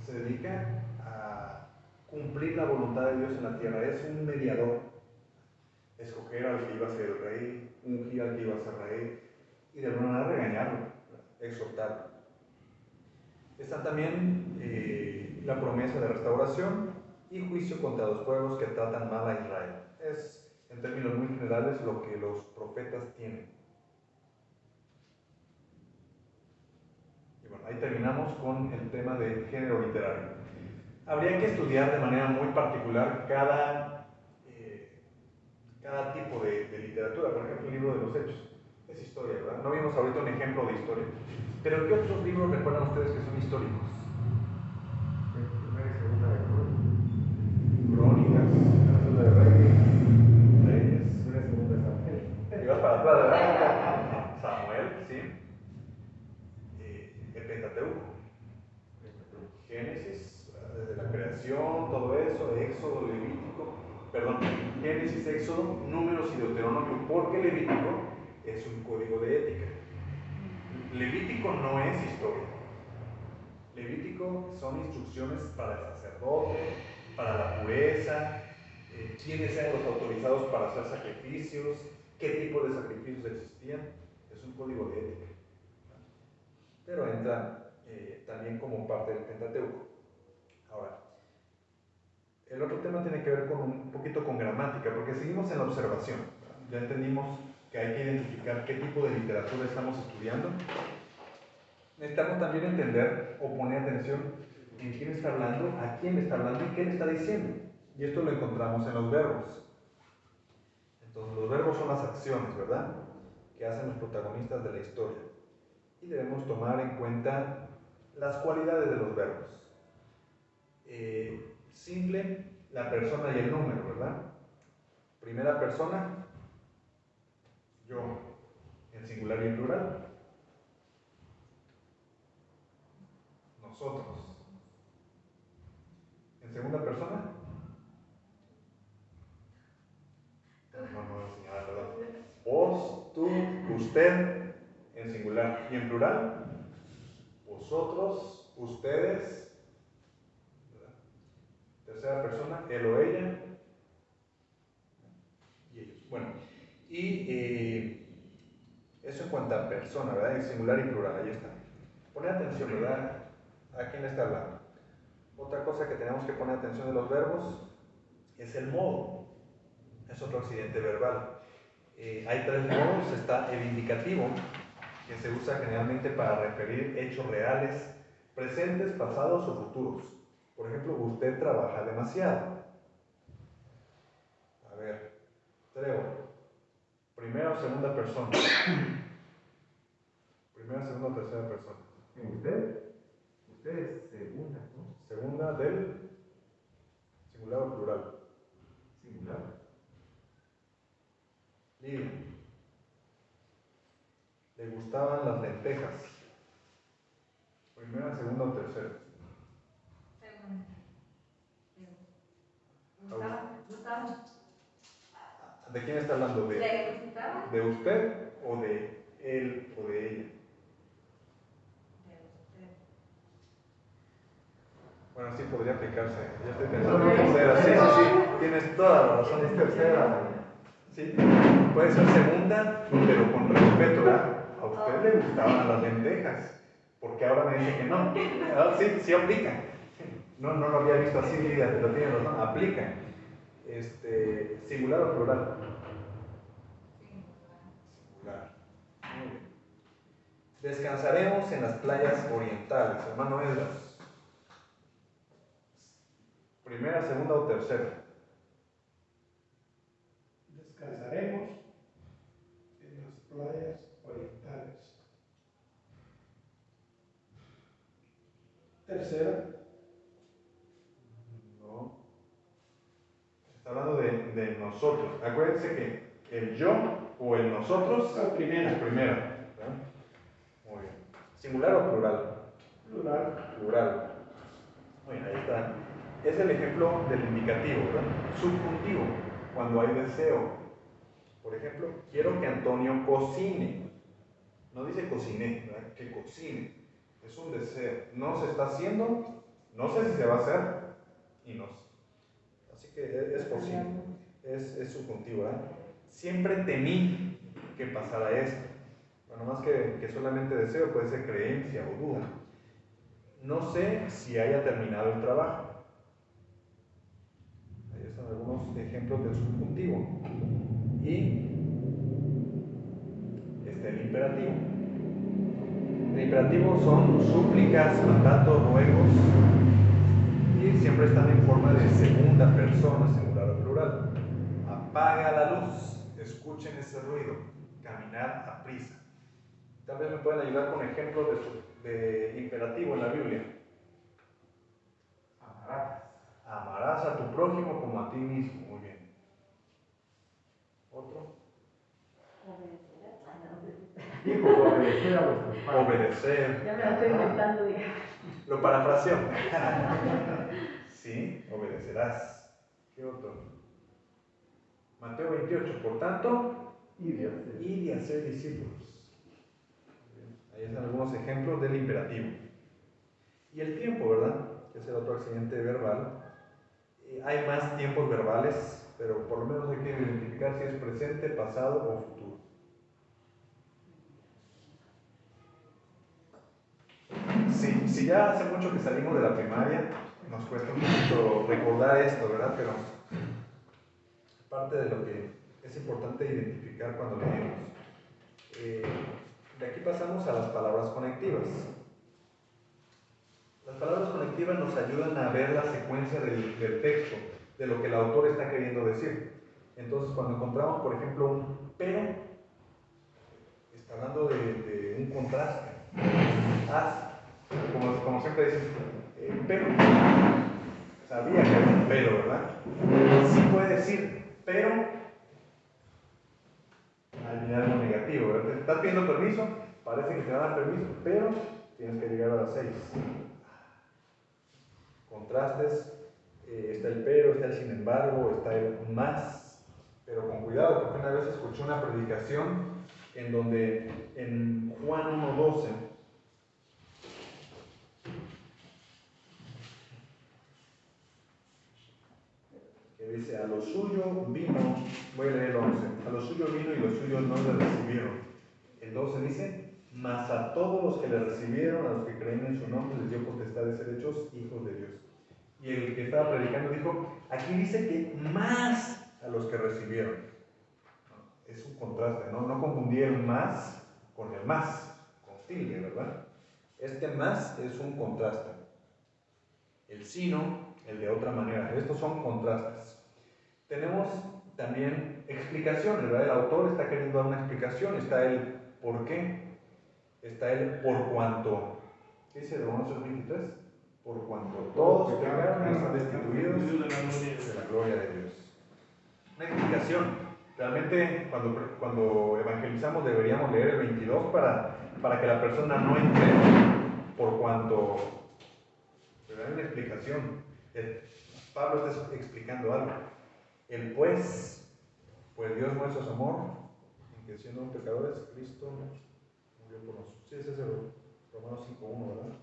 S1: Se dedica a cumplir la voluntad de Dios en la tierra. Es un mediador. Escoger al que iba a ser el rey, ungir al que iba a ser rey, y de alguna manera regañarlo, exhortarlo. Está también la promesa de restauración y juicio contra los pueblos que tratan mal a Israel. Es, en términos muy generales, lo que los profetas tienen. Y bueno, ahí terminamos con el tema del género literario. Habría que estudiar de manera muy particular cada tipo de literatura. Por ejemplo, el libro de los Hechos es historia, ¿verdad? No vimos ahorita un ejemplo de historia. Pero ¿qué otros libros recuerdan ustedes que son históricos?
S3: Primera y segunda de
S1: Crónicas, Segunda de Reyes,
S3: Primera y segunda de Samuel.
S1: ibas para atrás, ¿verdad? Samuel, sí. El Pentateuco, Génesis, desde la creación, todo eso, Éxodo, Levítico, Génesis, Éxodo, Números y Deuteronomio, porque Levítico es un código de ética. Levítico no es historia. Levítico son instrucciones para el sacerdote, para la pureza, quiénes eran los autorizados para hacer sacrificios, qué tipo de sacrificios existían. Es un código de ética. Pero entra también como parte del Pentateuco. Ahora, el otro tema tiene que ver con un poquito con gramática, porque seguimos en la observación. Ya entendimos que hay que identificar qué tipo de literatura estamos estudiando. Necesitamos también entender o poner atención en quién está hablando, a quién le está hablando y qué le está diciendo. Y esto lo encontramos en los verbos. Entonces, los verbos son las acciones, ¿verdad?, que hacen los protagonistas de la historia. Y debemos tomar en cuenta Las cualidades de los verbos. Simple, la persona y el número, ¿verdad? Primera persona, yo, en singular y en plural. Nosotros. En segunda persona. No, señora, perdón. Vos, tú, usted, en singular. Y en plural, vosotros, ustedes. ¿Verdad? Tercera persona, él o ella. Y ellos. Bueno, y eso en cuanto a persona, ¿verdad? En singular y plural, ahí está. Poner atención, ¿verdad? ¿A quién está hablando? Otra cosa que tenemos que poner atención de los verbos es el modo. Es otro accidente verbal. Hay tres modos. Está el indicativo, que se usa generalmente para referir hechos reales, presentes, pasados o futuros. Por ejemplo, usted trabaja demasiado. A ver, Trevor. Primera o segunda persona. Primera, segunda o tercera persona.
S3: ¿Usted? Usted es segunda, ¿no?
S1: Segunda del singular o plural.
S3: Singular.
S1: Lidia. Le gustaban las lentejas. Primera, segunda o tercera.
S4: Gustavo.
S1: ¿De quién está hablando?
S4: ¿Le gustaba?
S1: ¿De usted o de él o de ella? Bueno, sí podría aplicarse. Ya estoy pensando en tercera. Sí, sí, sí. Tienes toda la razón.
S3: Es tercera.
S1: Sí. Puede ser segunda, pero con respeto, ¿verdad? A usted le gustaban las lentejas. Porque ahora me dice que no. Sí, sí aplica. No lo había visto así, Lidia, pero tiene razón. Aplica. ¿Singular o plural? Singular. Muy bien. Descansaremos en las playas orientales, hermano Edras. Primera, segunda o tercera.
S2: Descansaremos en las playas orientales. Tercera.
S1: No. Está hablando de nosotros. Acuérdense que el yo o el nosotros
S2: La primera.
S1: es primera. ¿Verdad? Muy bien. ¿Singular o plural?
S2: Plural.
S1: Plural. Muy bien, ahí está. Es el ejemplo del indicativo, ¿verdad? Subjuntivo, cuando hay deseo. Por ejemplo, quiero que Antonio cocine. No dice cociné, ¿verdad? Que cocine. Es un deseo. No se está haciendo, no sé si se va a hacer, y no sé. Así que es posible. Es subjuntivo, ¿verdad? Siempre temí que pasara esto. Bueno, más que solamente deseo, puede ser creencia o duda. No sé si haya terminado el trabajo. Ahí están algunos ejemplos del subjuntivo. Y está el imperativo. El imperativo son súplicas, mandatos, ruegos, y siempre están en forma de segunda persona, singular o plural. Apaga la luz, escuchen ese ruido, caminar a prisa. Tal vez me pueden ayudar con ejemplos de imperativo en la Biblia.
S3: Amarás.
S1: Amarás a tu prójimo como a ti mismo. Muy bien. ¿Otro?
S3: Hijos, obedecer a vuestros padres.
S1: Obedecer.
S5: Ya me lo estoy inventando, diga.
S1: Lo parafraseo. Sí, obedecerás. ¿Qué otro? Mateo 28. Por tanto,
S3: Y de hacer.
S1: y de hacer discípulos. Ahí están algunos ejemplos del imperativo. Y el tiempo, ¿verdad? Que es el otro accidente verbal. Hay más tiempos verbales, pero por lo menos hay que identificar si es presente, pasado o futuro. Si ya hace mucho que salimos de la primaria, nos cuesta un poquito recordar esto, ¿verdad? Pero parte de lo que es importante identificar cuando leemos. De aquí pasamos a las palabras conectivas. Las palabras conectivas nos ayudan a ver la secuencia del texto, de lo que el autor está queriendo decir. Entonces, cuando encontramos, por ejemplo, un pero, está hablando de un contraste. Haz, como siempre dicen, pero, sabía que era un pero, ¿verdad? Sí puede decir, pero, al final algo negativo, ¿verdad? Te estás pidiendo permiso, parece que te van a dar permiso, pero tienes que llegar a las 6. Contrastes, está el pero, está el sin embargo, está el más, pero con cuidado, porque una vez escuché una predicación en donde en Juan 1:12 que dice, a lo suyo vino, voy a leer el 11, a lo suyo vino y los suyos no le recibieron. El 12 dice, mas a todos los que le recibieron, a los que creen en su nombre, les dio potestad de ser hechos hijos de Dios. Y el que estaba predicando dijo, aquí dice que más a los que recibieron. Es un contraste, ¿no? No confundí el más con el más, con tilde, ¿verdad? Este más es un contraste. El sino, el de otra manera. Estos son contrastes. Tenemos también explicaciones, ¿verdad? El autor está queriendo dar una explicación. Está el por qué, está el por cuanto. ¿Qué dice Romanos 23? Por cuanto todos pecaron y están destituidos de la gloria de Dios. Una explicación. Realmente cuando evangelizamos deberíamos leer el 22 para que la persona no entre por cuanto. Pero hay una explicación. Pablo está explicando algo. El pues Dios muestra su amor en que siendo un pecadores, Cristo murió por nosotros. Sí, ese es el Romanos 5:1, ¿verdad?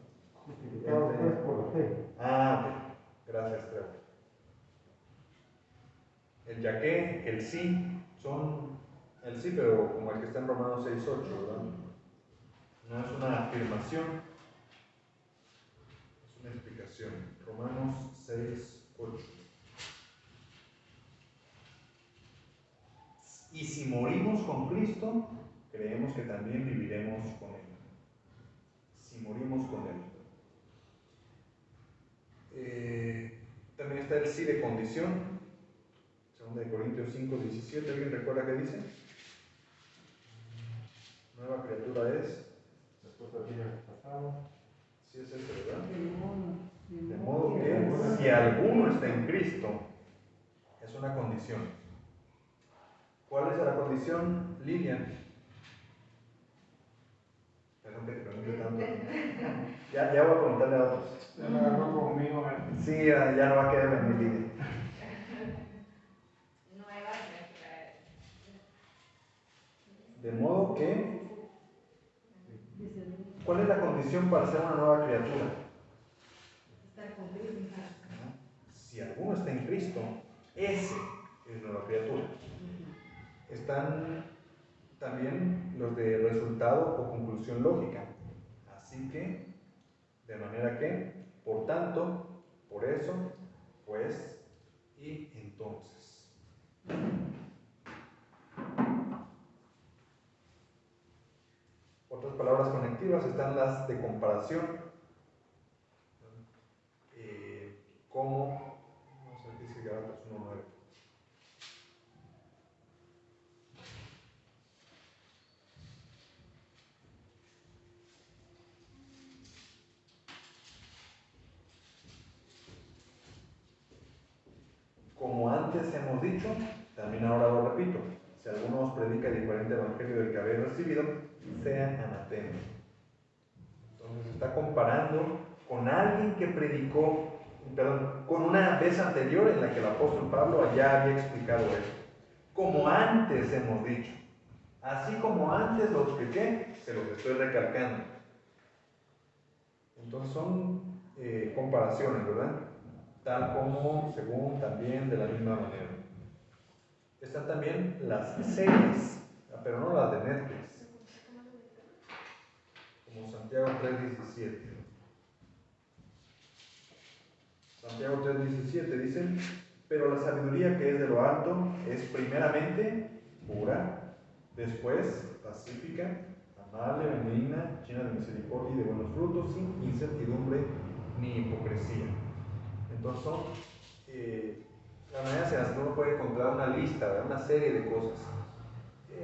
S3: Justificados pues por la fe.
S1: Ok. Gracias, Trevor. El ya que, el sí, son el sí, pero como el que está en Romanos 6:8, ¿verdad? No es una afirmación, es una explicación. Romanos 6:8. Y si morimos con Cristo, creemos que también viviremos con Él. Si morimos con Él. También está el sí de condición. 2 Corintios 5:17. ¿Alguien recuerda qué dice? Nueva criatura es.
S3: Las cosas viejas pasaron.
S1: Sí es eso, ¿verdad? De modo que si alguno está en Cristo, es una condición. ¿Cuál es la condición, Lilian? Perdón que te pregunte tanto. Ya voy a preguntarle a otros.
S2: Ya lo agarró conmigo.
S1: Sí, ya no va a querer venir, Lilian.
S4: Nueva criatura.
S1: De modo que, ¿cuál es la condición para ser una nueva criatura?
S4: Estar con Cristo.
S1: Si alguno está en Cristo, ese es nueva criatura. Están también los de resultado o conclusión lógica. Así que, de manera que, por tanto, por eso, pues, y entonces. Otras palabras conectivas están las de comparación. Como, vamos a ver qué dice Gálatas 1:9. Como antes hemos dicho, también ahora lo repito, si alguno os predica diferente evangelio del que habéis recibido, sea anatema. Entonces está comparando con alguien que predicó, con una vez anterior en la que el apóstol Pablo ya había explicado eso. Como antes hemos dicho, así como antes lo expliqué, se los estoy recalcando. Entonces son comparaciones, ¿verdad? Tal como, según, también, de la misma manera. Están también las series, pero no las de Netflix, como Santiago 3:17. Santiago 3:17 dice, pero la sabiduría que es de lo alto es primeramente pura, después pacífica, amable, benigna, llena de misericordia y de buenos frutos, sin incertidumbre ni hipocresía. Entonces son las maneras en las que uno puede encontrar una lista, ¿verdad? Una serie de cosas.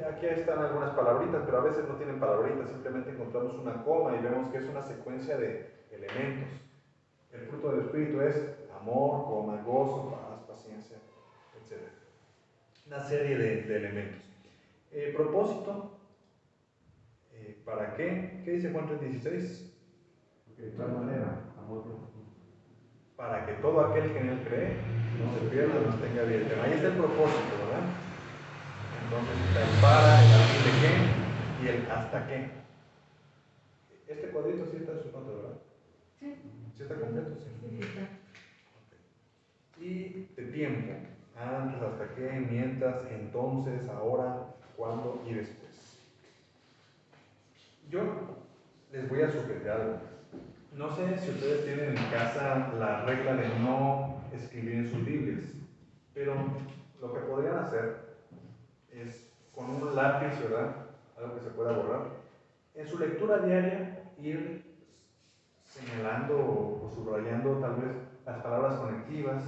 S1: Aquí están algunas palabritas, pero a veces no tienen palabritas, simplemente encontramos una coma y vemos que es una secuencia de elementos. El fruto del Espíritu es amor, coma, gozo, paz, paciencia, etc. Una serie de elementos. Propósito, ¿para qué? ¿Qué dice Juan 3:16?
S3: Porque de tal manera, amor profundo.
S1: Para que todo aquel que en él cree no se pierda, no tenga vida eterna. Ahí está el propósito, ¿verdad? Entonces está el para, el a fin de qué y el hasta qué. Este cuadrito sí está en su nota, ¿verdad?
S4: Sí.
S1: ¿Sí está completo? Sí.
S4: Sí, sí está.
S1: Y de tiempo, antes, hasta qué, mientras, entonces, ahora, cuándo y después. Yo les voy a sugerir algo. No sé si ustedes tienen en casa la regla de no escribir en sus Biblias, pero lo que podrían hacer es con un lápiz, ¿verdad? Algo que se pueda borrar. En su lectura diaria, ir señalando o subrayando tal vez las palabras conectivas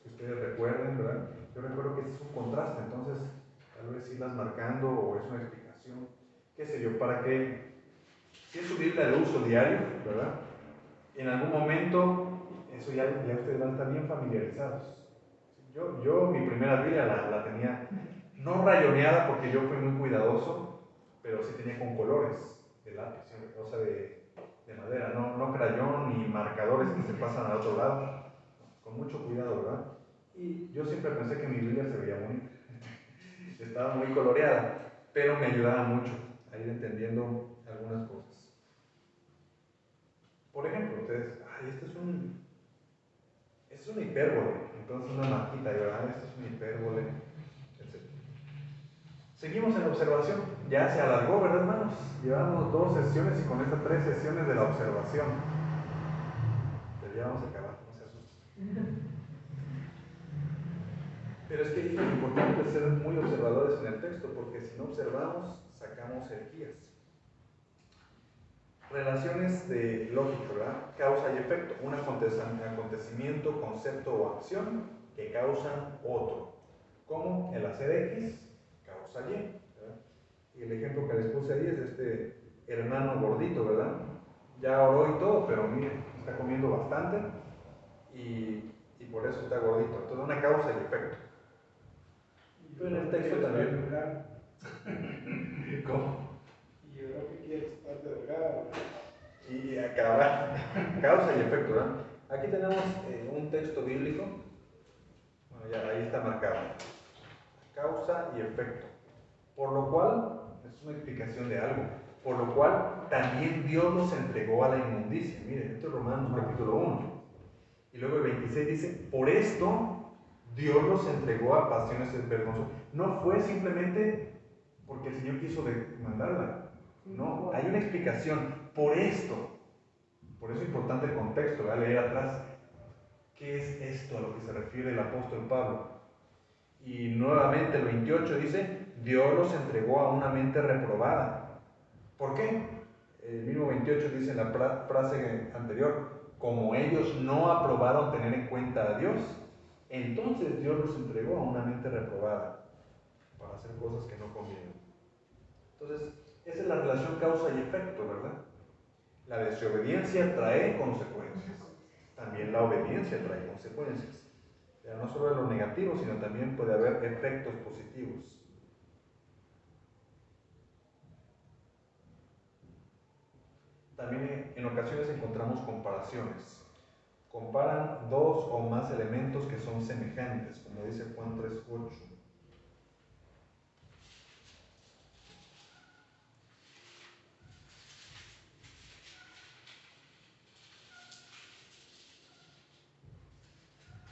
S1: que ustedes recuerden, ¿verdad? Yo recuerdo que es un contraste, entonces tal vez irlas marcando o es una explicación, qué sé yo, para que, si es su Biblia de uso diario, ¿verdad? En algún momento, eso ya ustedes van a estar bien familiarizados. Yo mi primera Biblia la tenía no rayoneada porque yo fui muy cuidadoso, pero sí tenía con colores de lápiz, o sea, de madera, no crayón ni marcadores que se pasan al otro lado, con mucho cuidado, ¿verdad? Y yo siempre pensé que mi Biblia se veía bonita, estaba muy coloreada, pero me ayudaba mucho a ir entendiendo algunas cosas. Por ejemplo, ustedes, ay, esto es una hipérbole, entonces una marquita, ¿verdad? Esto es una hipérbole, etc. Seguimos en la observación, ya se alargó, ¿verdad, hermanos? Llevamos 2 sesiones y con estas 3 sesiones de la observación. Pero ya vamos a acabar, no se asusten. Pero es que es importante ser muy observadores en el texto, porque si no observamos, sacamos herejías. Relaciones de lógica, ¿verdad? Causa y efecto. Un acontecimiento, concepto o acción que causan otro. Como el hacer X causa Y, ¿verdad? Y el ejemplo que les puse ahí es de este hermano gordito, ¿verdad? Ya oró y todo, pero miren, está comiendo bastante y por eso está gordito. Entonces, una causa y efecto. Pero en el texto también. ¿Cómo?
S2: Y yo creo que quiere estar delgado.
S1: Y acabar. Causa y efecto, ¿verdad? Aquí tenemos un texto bíblico. Bueno, ya ahí está marcado. Causa y efecto. Por lo cual, es una explicación de algo. Por lo cual, también Dios los entregó a la inmundicia. Miren, esto es Romanos capítulo 1. Y luego el 26 dice, por esto Dios los entregó a pasiones vergonzosas. No fue simplemente porque el Señor quiso mandarla. No, hay una explicación. Por esto. Por eso es importante el contexto, ¿verdad? Leer atrás. ¿Qué es esto a lo que se refiere el apóstol Pablo? Y nuevamente el 28 dice, Dios los entregó a una mente reprobada. ¿Por qué? El mismo 28 dice en la frase anterior, como ellos no aprobaron tener en cuenta a Dios, entonces Dios los entregó a una mente reprobada para hacer cosas que no convienen. Entonces, esa es la relación causa y efecto, ¿verdad? La desobediencia trae consecuencias. También la obediencia trae consecuencias. Ya no solo de lo negativo, sino también puede haber efectos positivos. También en ocasiones encontramos comparaciones. Comparan 2 o más elementos que son semejantes, como dice Juan 3:8.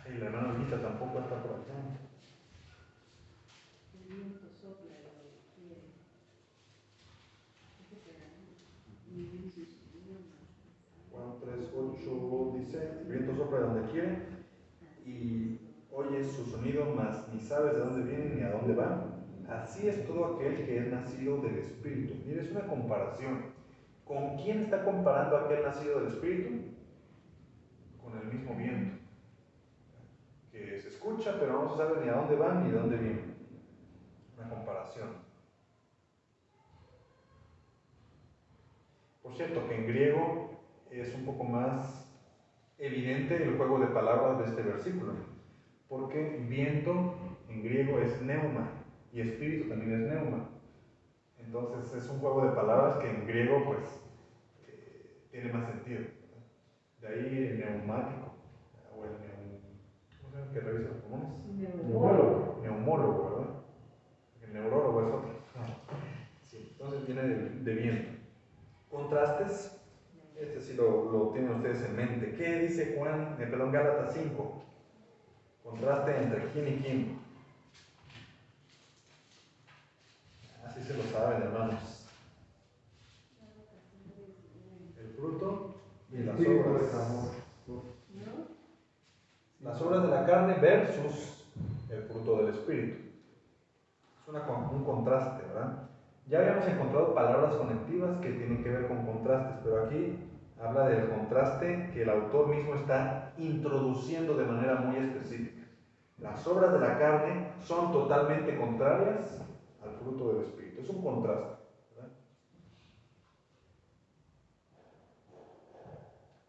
S1: Ay, la hermana Olguita tampoco está por acá.
S4: El viento sopla donde quiere. ¿Qué será? Y en sus idiomas.
S1: Juan 3:8 dice, el viento sopla de donde quiere y oyes su sonido, mas ni sabes de dónde viene ni a dónde va. Así es todo aquel que es nacido del Espíritu. Mira, es una comparación. ¿Con quién está comparando aquel nacido del Espíritu? Con el mismo viento. Que se escucha, pero no se sabe ni a dónde va ni de dónde viene. Una comparación. Por cierto, que en griego es un poco más evidente el juego de palabras de este versículo, porque viento en griego es neuma y espíritu también es neuma. Entonces es un juego de palabras que en griego pues tiene más sentido. De ahí el neumático o el ¿cómo se llama? Que revisa los pulmones.
S2: Neumólogo.
S1: Neumólogo, ¿verdad? El neurólogo es otro. Sí, entonces viene de viento. Contrastes. Este sí lo tienen ustedes en mente. ¿Qué dice Gálatas 5? Contraste entre quién y quién. Así se lo saben, hermanos. El fruto y las obras. Las obras de la carne versus el fruto del Espíritu. Es un contraste, ¿verdad? Ya habíamos encontrado palabras conectivas que tienen que ver con contrastes, pero aquí habla del contraste que el autor mismo está introduciendo de manera muy específica. Las obras de la carne son totalmente contrarias al fruto del Espíritu. Es un contraste, ¿verdad?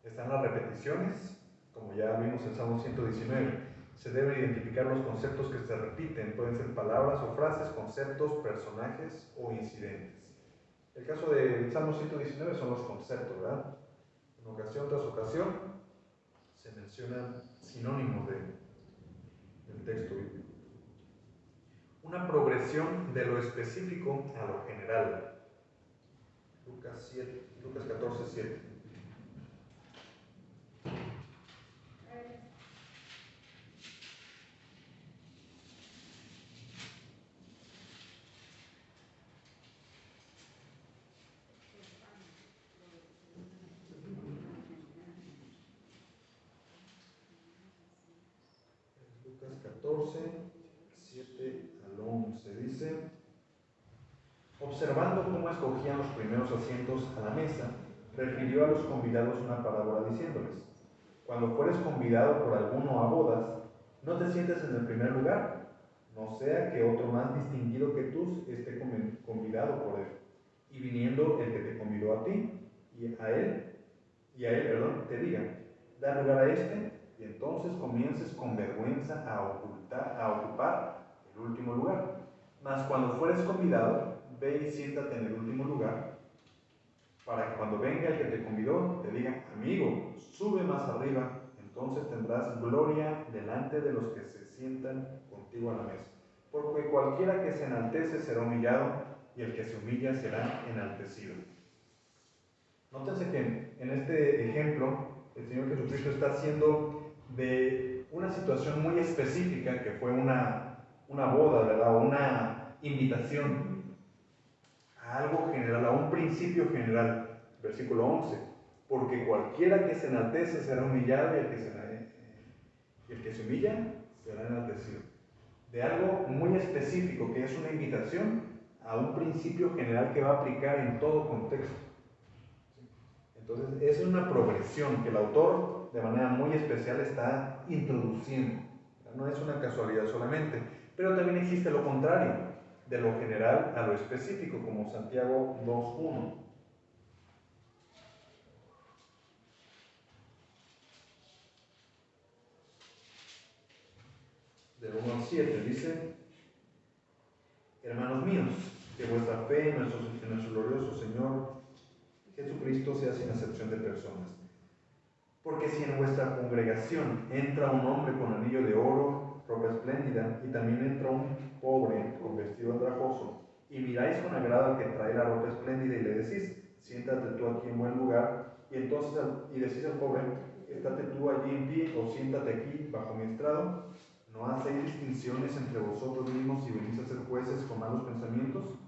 S1: Están las repeticiones, como ya vimos en Salmo 119. Se deben identificar los conceptos que se repiten. Pueden ser palabras o frases, conceptos, personajes o incidentes. El caso del Salmo 119 son los conceptos, ¿verdad? En ocasión tras ocasión se mencionan sinónimos del texto bíblico. Una progresión de lo específico a lo general. Lucas 14, 7. Lucas 14, 7 al 11 dice: observando cómo escogían los primeros asientos a la mesa, refirió a los convidados una parábola diciéndoles: cuando fueres convidado por alguno a bodas, no te sientes en el primer lugar, no sea que otro más distinguido que tú esté convidado por él, y viniendo el que te convidó a ti y a él, te diga: da lugar a este, y entonces comiences con vergüenza a ocupar el último lugar. Mas cuando fueres convidado, ve y siéntate en el último lugar, para que cuando venga el que te convidó, te diga: amigo, sube más arriba, entonces tendrás gloria delante de los que se sientan contigo a la mesa. Porque cualquiera que se enaltece será humillado, y el que se humilla será enaltecido. Nótense que en este ejemplo, el Señor Jesucristo está haciendo de una situación muy específica, que fue una boda, ¿verdad? O una invitación a algo general, a un principio general. Versículo 11. Porque cualquiera que se enaltece será humillado, y el que se humilla será enaltecido. De algo muy específico, que es una invitación, a un principio general que va a aplicar en todo contexto. Entonces, es una progresión que el autor, de manera muy especial, está introduciendo. No es una casualidad solamente, pero también existe lo contrario, de lo general a lo específico, como Santiago 2:1. Del 1 al 7 dice: hermanos míos, que vuestra fe en nuestro glorioso Señor Jesucristo sea sin acepción de personas. Porque si en vuestra congregación entra un hombre con anillo de oro, ropa espléndida, y también entra un pobre con vestido andrajoso, y miráis con agrado al que trae la ropa espléndida y le decís: siéntate tú aquí en buen lugar, y decís al pobre: estate tú allí en pie, o siéntate aquí bajo mi estrado, ¿no hacéis distinciones entre vosotros mismos y venís a ser jueces con malos pensamientos?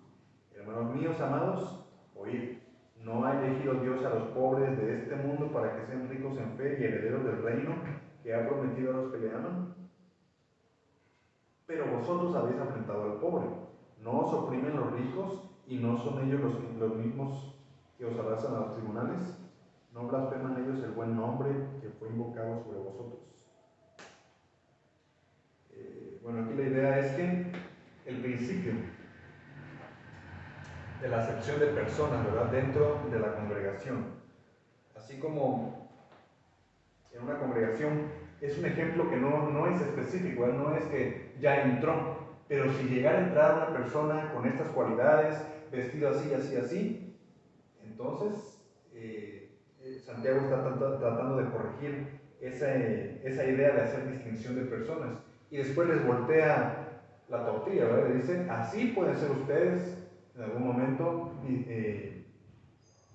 S1: Hermanos míos amados, oíd. ¿No ha elegido Dios a los pobres de este mundo para que sean ricos en fe y herederos del reino que ha prometido a los que le aman? Pero vosotros habéis afrentado al pobre. ¿No os oprimen los ricos, y no son ellos los mismos que os arrasan a los tribunales? ¿No blasfeman ellos el buen nombre que fue invocado sobre vosotros? Bueno, aquí la idea es que el principio de la acepción de personas, ¿verdad? Dentro de la congregación. Así como en una congregación es un ejemplo que no es específico, ¿verdad? No es que ya entró, pero si llegara a entrar una persona con estas cualidades, vestido así, así, así, entonces Santiago está tratando de corregir esa idea de hacer distinción de personas. Y después les voltea la tortilla, ¿verdad? Le dice, así pueden ser ustedes en algún momento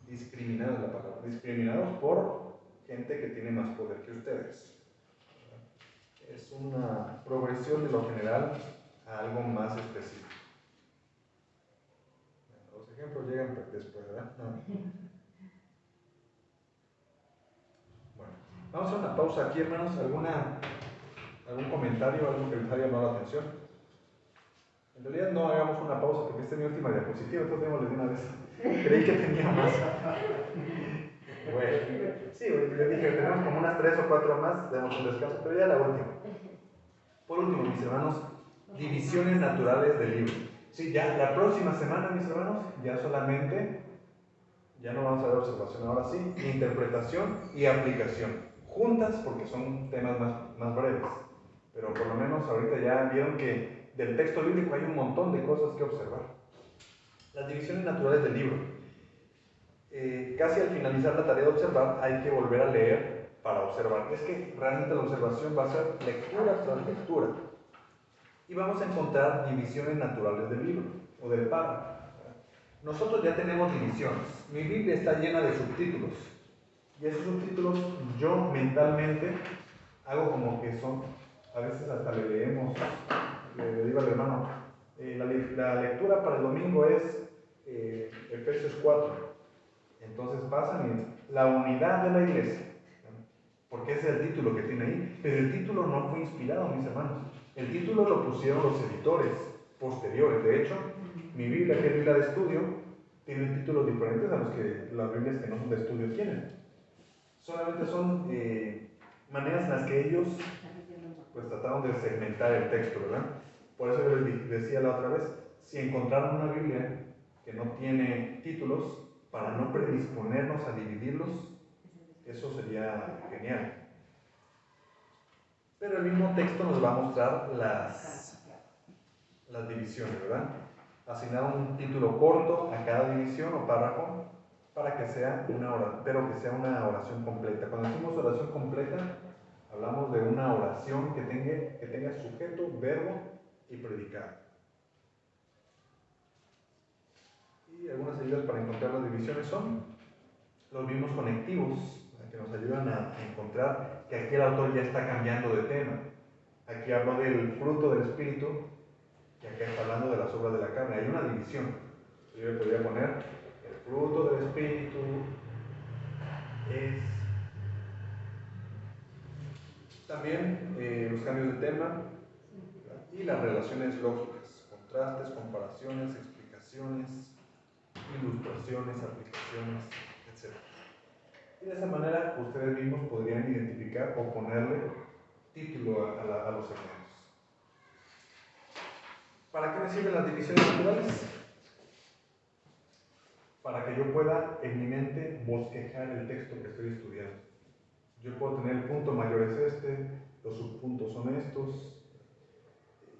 S1: discriminados, la palabra, discriminados por gente que tiene más poder que ustedes. Es una progresión de lo general a algo más específico. Bueno, los ejemplos llegan después, ¿verdad? Bueno, vamos a una pausa aquí, hermanos. ¿Algún comentario, algo que les haya llamado la atención? En realidad no hagamos una pausa porque esta es mi última diapositiva, entonces démosle de una vez. Creí que tenía más. Bueno, sí, yo dije que tenemos como unas 3 o 4 más, demos un descanso, pero ya la última. Por último, mis hermanos, divisiones naturales del libro. Sí, ya la próxima semana, mis hermanos, ya solamente, ya no vamos a ver observación, ahora sí, interpretación y aplicación. Juntas porque son temas más breves. Pero por lo menos ahorita ya vieron que del texto bíblico hay un montón de cosas que observar. Las divisiones naturales del libro. Casi al finalizar la tarea de observar hay que volver a leer para observar. Es que realmente la observación va a ser lectura tras lectura. Y vamos a encontrar divisiones naturales del libro o del párrafo. Nosotros ya tenemos divisiones. Mi Biblia está llena de subtítulos. Y esos subtítulos yo mentalmente hago como que son, a veces hasta le leemos, le digo al hermano, la lectura para el domingo es Efesios 4. Entonces pasan y la unidad de la iglesia, porque ese es el título que tiene ahí, pero el título no fue inspirado, mis hermanos. El título lo pusieron los editores posteriores. De hecho, mi Biblia, que es Biblia de estudio, tiene títulos diferentes a los que las Biblias que no son de estudio tienen. Solamente son maneras en las que ellos pues trataron de segmentar el texto, ¿verdad? Por eso yo les decía la otra vez, si encontraron una Biblia que no tiene títulos, para no predisponernos a dividirlos, eso sería genial. Pero el mismo texto nos va a mostrar las divisiones, ¿verdad? Asignar un título corto a cada división o párrafo para que sea una oración, pero que sea una oración completa. Cuando decimos oración completa, hablamos de una oración que tenga sujeto, verbo y predicado. Y algunas ayudas para encontrar las divisiones son los mismos conectivos, que nos ayudan a encontrar que aquí el autor ya está cambiando de tema. Aquí habló del fruto del Espíritu y acá está hablando de las obras de la carne. Hay una división. Yo le podría poner el fruto del Espíritu es... También los cambios de tema y las relaciones lógicas, contrastes, comparaciones, explicaciones, ilustraciones, aplicaciones, etc. Y de esa manera ustedes mismos podrían identificar o ponerle título a los segmentos. ¿Para qué me sirven las divisiones naturales? Para que yo pueda en mi mente bosquejar el texto que estoy estudiando. Yo puedo tener el punto mayor es este, los subpuntos son estos.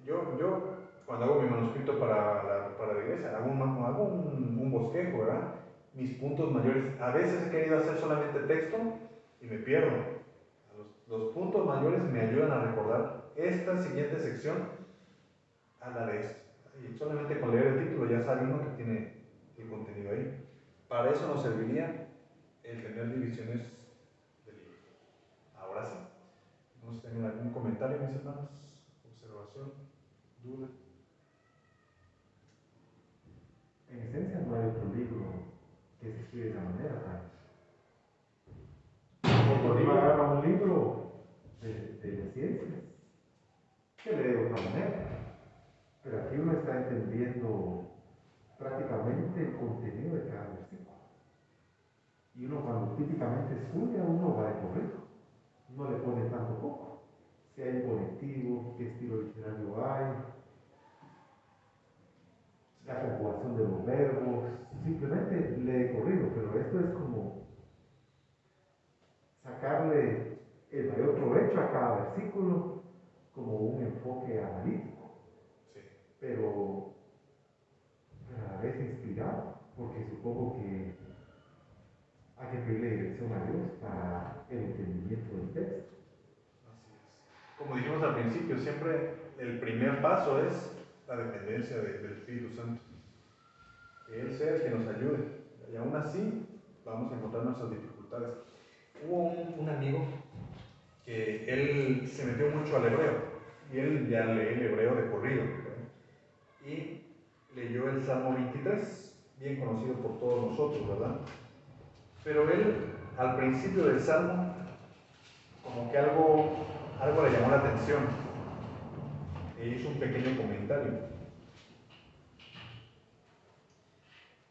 S1: Yo cuando hago mi manuscrito para la iglesia, hago un bosquejo, ¿verdad? Mis puntos mayores, a veces he querido hacer solamente texto y me pierdo. Los puntos mayores me ayudan a recordar esta siguiente sección, habla de esto. Y solamente con leer el título ya sabe uno que tiene el contenido ahí. Para eso nos serviría el tener divisiones del libro. Ahora sí. No sé si tienen algún comentario, mis hermanos, observación, duda.
S3: En esencia no hay otro libro que se escribe de esa manera. Cuando uno agarra un libro de ciencias, se lee de otra manera. Pero aquí uno está entendiendo prácticamente el contenido de cada versículo. Y uno cuando típicamente estudia, uno va de corrido. No le pone tanto poco. Si hay un conectivo, qué estilo literario hay, la conjugación de los verbos, simplemente le he corrido, pero esto es como sacarle el mayor provecho a cada versículo como un enfoque analítico,
S1: Sí.
S3: pero a la vez inspirado, porque supongo que hay que pedirle dirección a Dios para el entendimiento del texto.
S1: Así es. Como dijimos al principio, siempre el primer paso es la dependencia del Espíritu Santo. Que Él sea el que nos ayude. Y aún así vamos a encontrar nuestras dificultades. Hubo un amigo que él se metió mucho al hebreo. Y él ya lee el hebreo de corrido, ¿verdad? Y leyó el Salmo 23, bien conocido por todos nosotros, ¿verdad? Pero él, al principio del Salmo, como que algo le llamó la atención e hizo un pequeño comentario.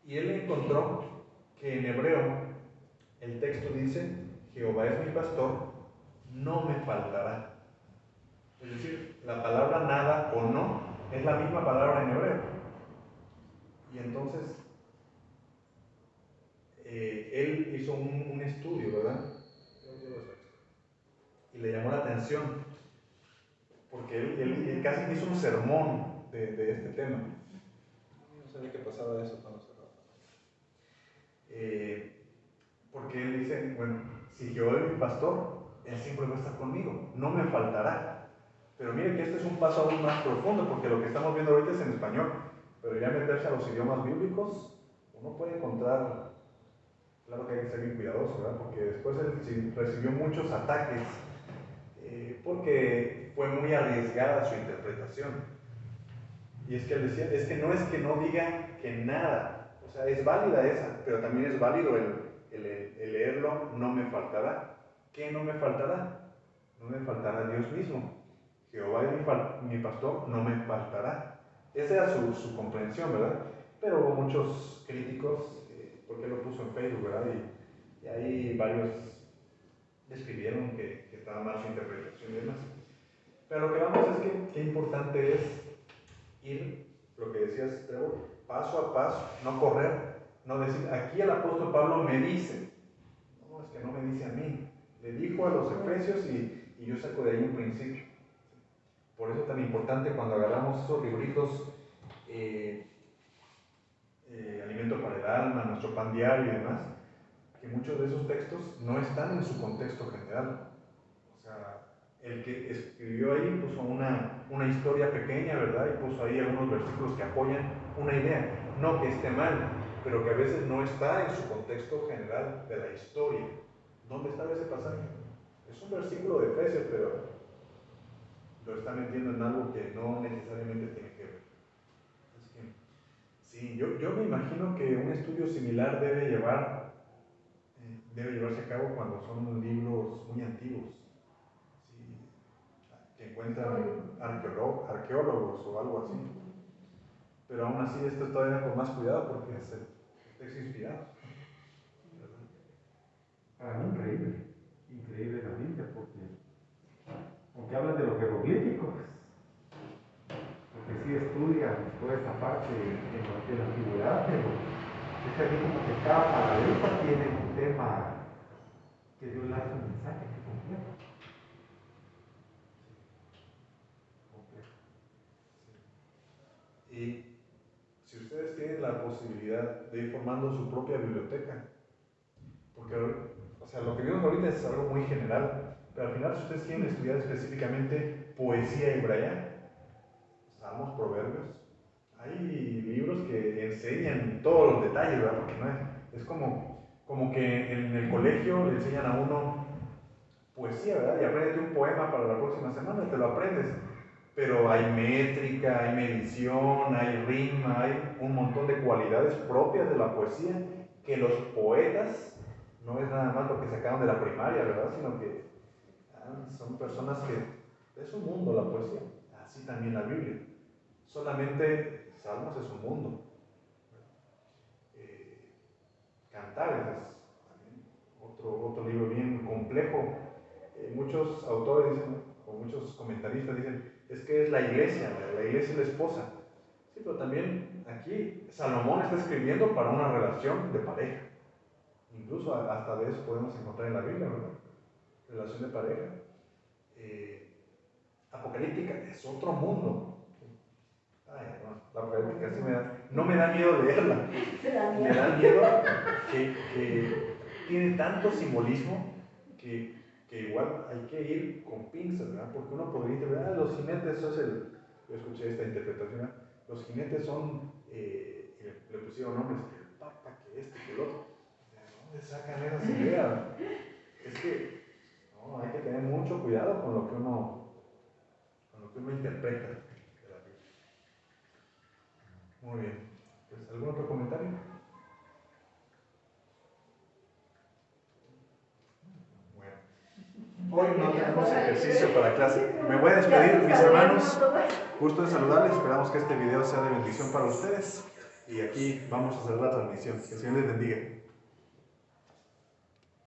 S1: Y él encontró que en hebreo el texto dice: Jehová es mi pastor, no me faltará. Es decir, la palabra nada o no es la misma palabra en hebreo. Y entonces él hizo un estudio, ¿verdad? Y le llamó la atención, porque él casi hizo un sermón de este tema. No sabía que pasaba eso cuando se trata. Porque él dice, bueno, si Jehová es mi pastor, Él siempre va a estar conmigo, no me faltará. Pero mire que este es un paso aún más profundo, porque lo que estamos viendo ahorita es en español, pero ya meterse a los idiomas bíblicos, uno puede encontrar, claro que hay que ser bien cuidadoso, ¿verdad? Porque después él recibió muchos ataques, porque fue muy arriesgada su interpretación. Y es que él decía, es que no diga que nada, o sea, es válida esa, pero también es válido el leerlo, no me faltará. ¿Qué no me faltará? No me faltará Dios mismo. Jehová es mi pastor, no me faltará. Esa era su comprensión, ¿verdad? Pero hubo muchos críticos, porque lo puso en Facebook, ¿verdad? Y ahí varios describieron que estaba mal su interpretación y demás. Pero lo que vamos es que qué importante es ir, lo que decías, Trevor, paso a paso, no correr, no decir, aquí el apóstol Pablo me dice, no, es que no me dice a mí, le dijo a los efesios y yo saco de ahí un principio. Por eso es tan importante cuando agarramos esos libritos, Alimento para el alma, Nuestro pan diario y demás, que muchos de esos textos no están en su contexto general. O sea, el que escribió ahí puso una historia pequeña, ¿verdad? Y puso ahí algunos versículos que apoyan una idea. No que esté mal, pero que a veces no está en su contexto general de la historia. ¿Dónde estaba ese pasaje? Es un versículo de Efesios, pero lo está metiendo en algo que no necesariamente tiene que ver. Así que, sí, yo me imagino que un estudio similar debe llevarse a cabo cuando son libros muy antiguos. Sí, que encuentran arqueólogos o algo así. Pero aún así esto es todavía con más cuidado porque es el texto inspirado.
S3: Para mí increíble la Biblia, porque aunque hablan de los jeroglíficos, porque sí estudian toda esta parte de la antigüedad, pero es así como que cada paradigma tiene un tema que Dios lanza un mensaje que complejo.
S1: Y si ustedes tienen la posibilidad de ir formando su propia biblioteca, porque o sea, lo que vimos ahorita es algo muy general, pero al final si ustedes quieren estudiar específicamente poesía hebrea, salmos, proverbios, hay libros que enseñan todos los detalles, ¿verdad? Porque no es como que en el colegio le enseñan a uno poesía, ¿verdad? Y apréndete un poema para la próxima semana y te lo aprendes. Pero hay métrica, hay medición, hay rima, hay un montón de cualidades propias de la poesía que los poetas no es nada más lo que sacaron de la primaria, ¿verdad? Sino que son personas que es un mundo la poesía, así también la Biblia. Solamente Salmos es un mundo. Cantares es otro libro bien complejo. Muchos autores dicen, o muchos comentaristas dicen, es que es la iglesia es la esposa. Sí, pero también aquí Salomón está escribiendo para una relación de pareja. Incluso hasta de eso podemos encontrar en la Biblia, ¿verdad? Relación de pareja. Apocalíptica es otro mundo. Ay, no, la Apocalíptica sí no me da miedo leerla. Me da miedo que tiene tanto simbolismo que igual hay que ir con pinzas, ¿verdad? Porque uno podría interpretar, los jinetes, eso es yo escuché esta interpretación, ¿verdad? Los jinetes son, le pusieron nombres, que el papa, que este, que el otro. ¿De dónde sacan esas ideas? Es que no, hay que tener mucho cuidado con lo que uno interpreta de la Biblia. Muy bien. Pues, ¿algún otro comentario? Hoy no tenemos ejercicio para clase. Me voy a despedir, mis hermanos. Gusto de saludarles. Esperamos que este video sea de bendición para ustedes. Y aquí vamos a hacer la transmisión. Que el Señor les bendiga.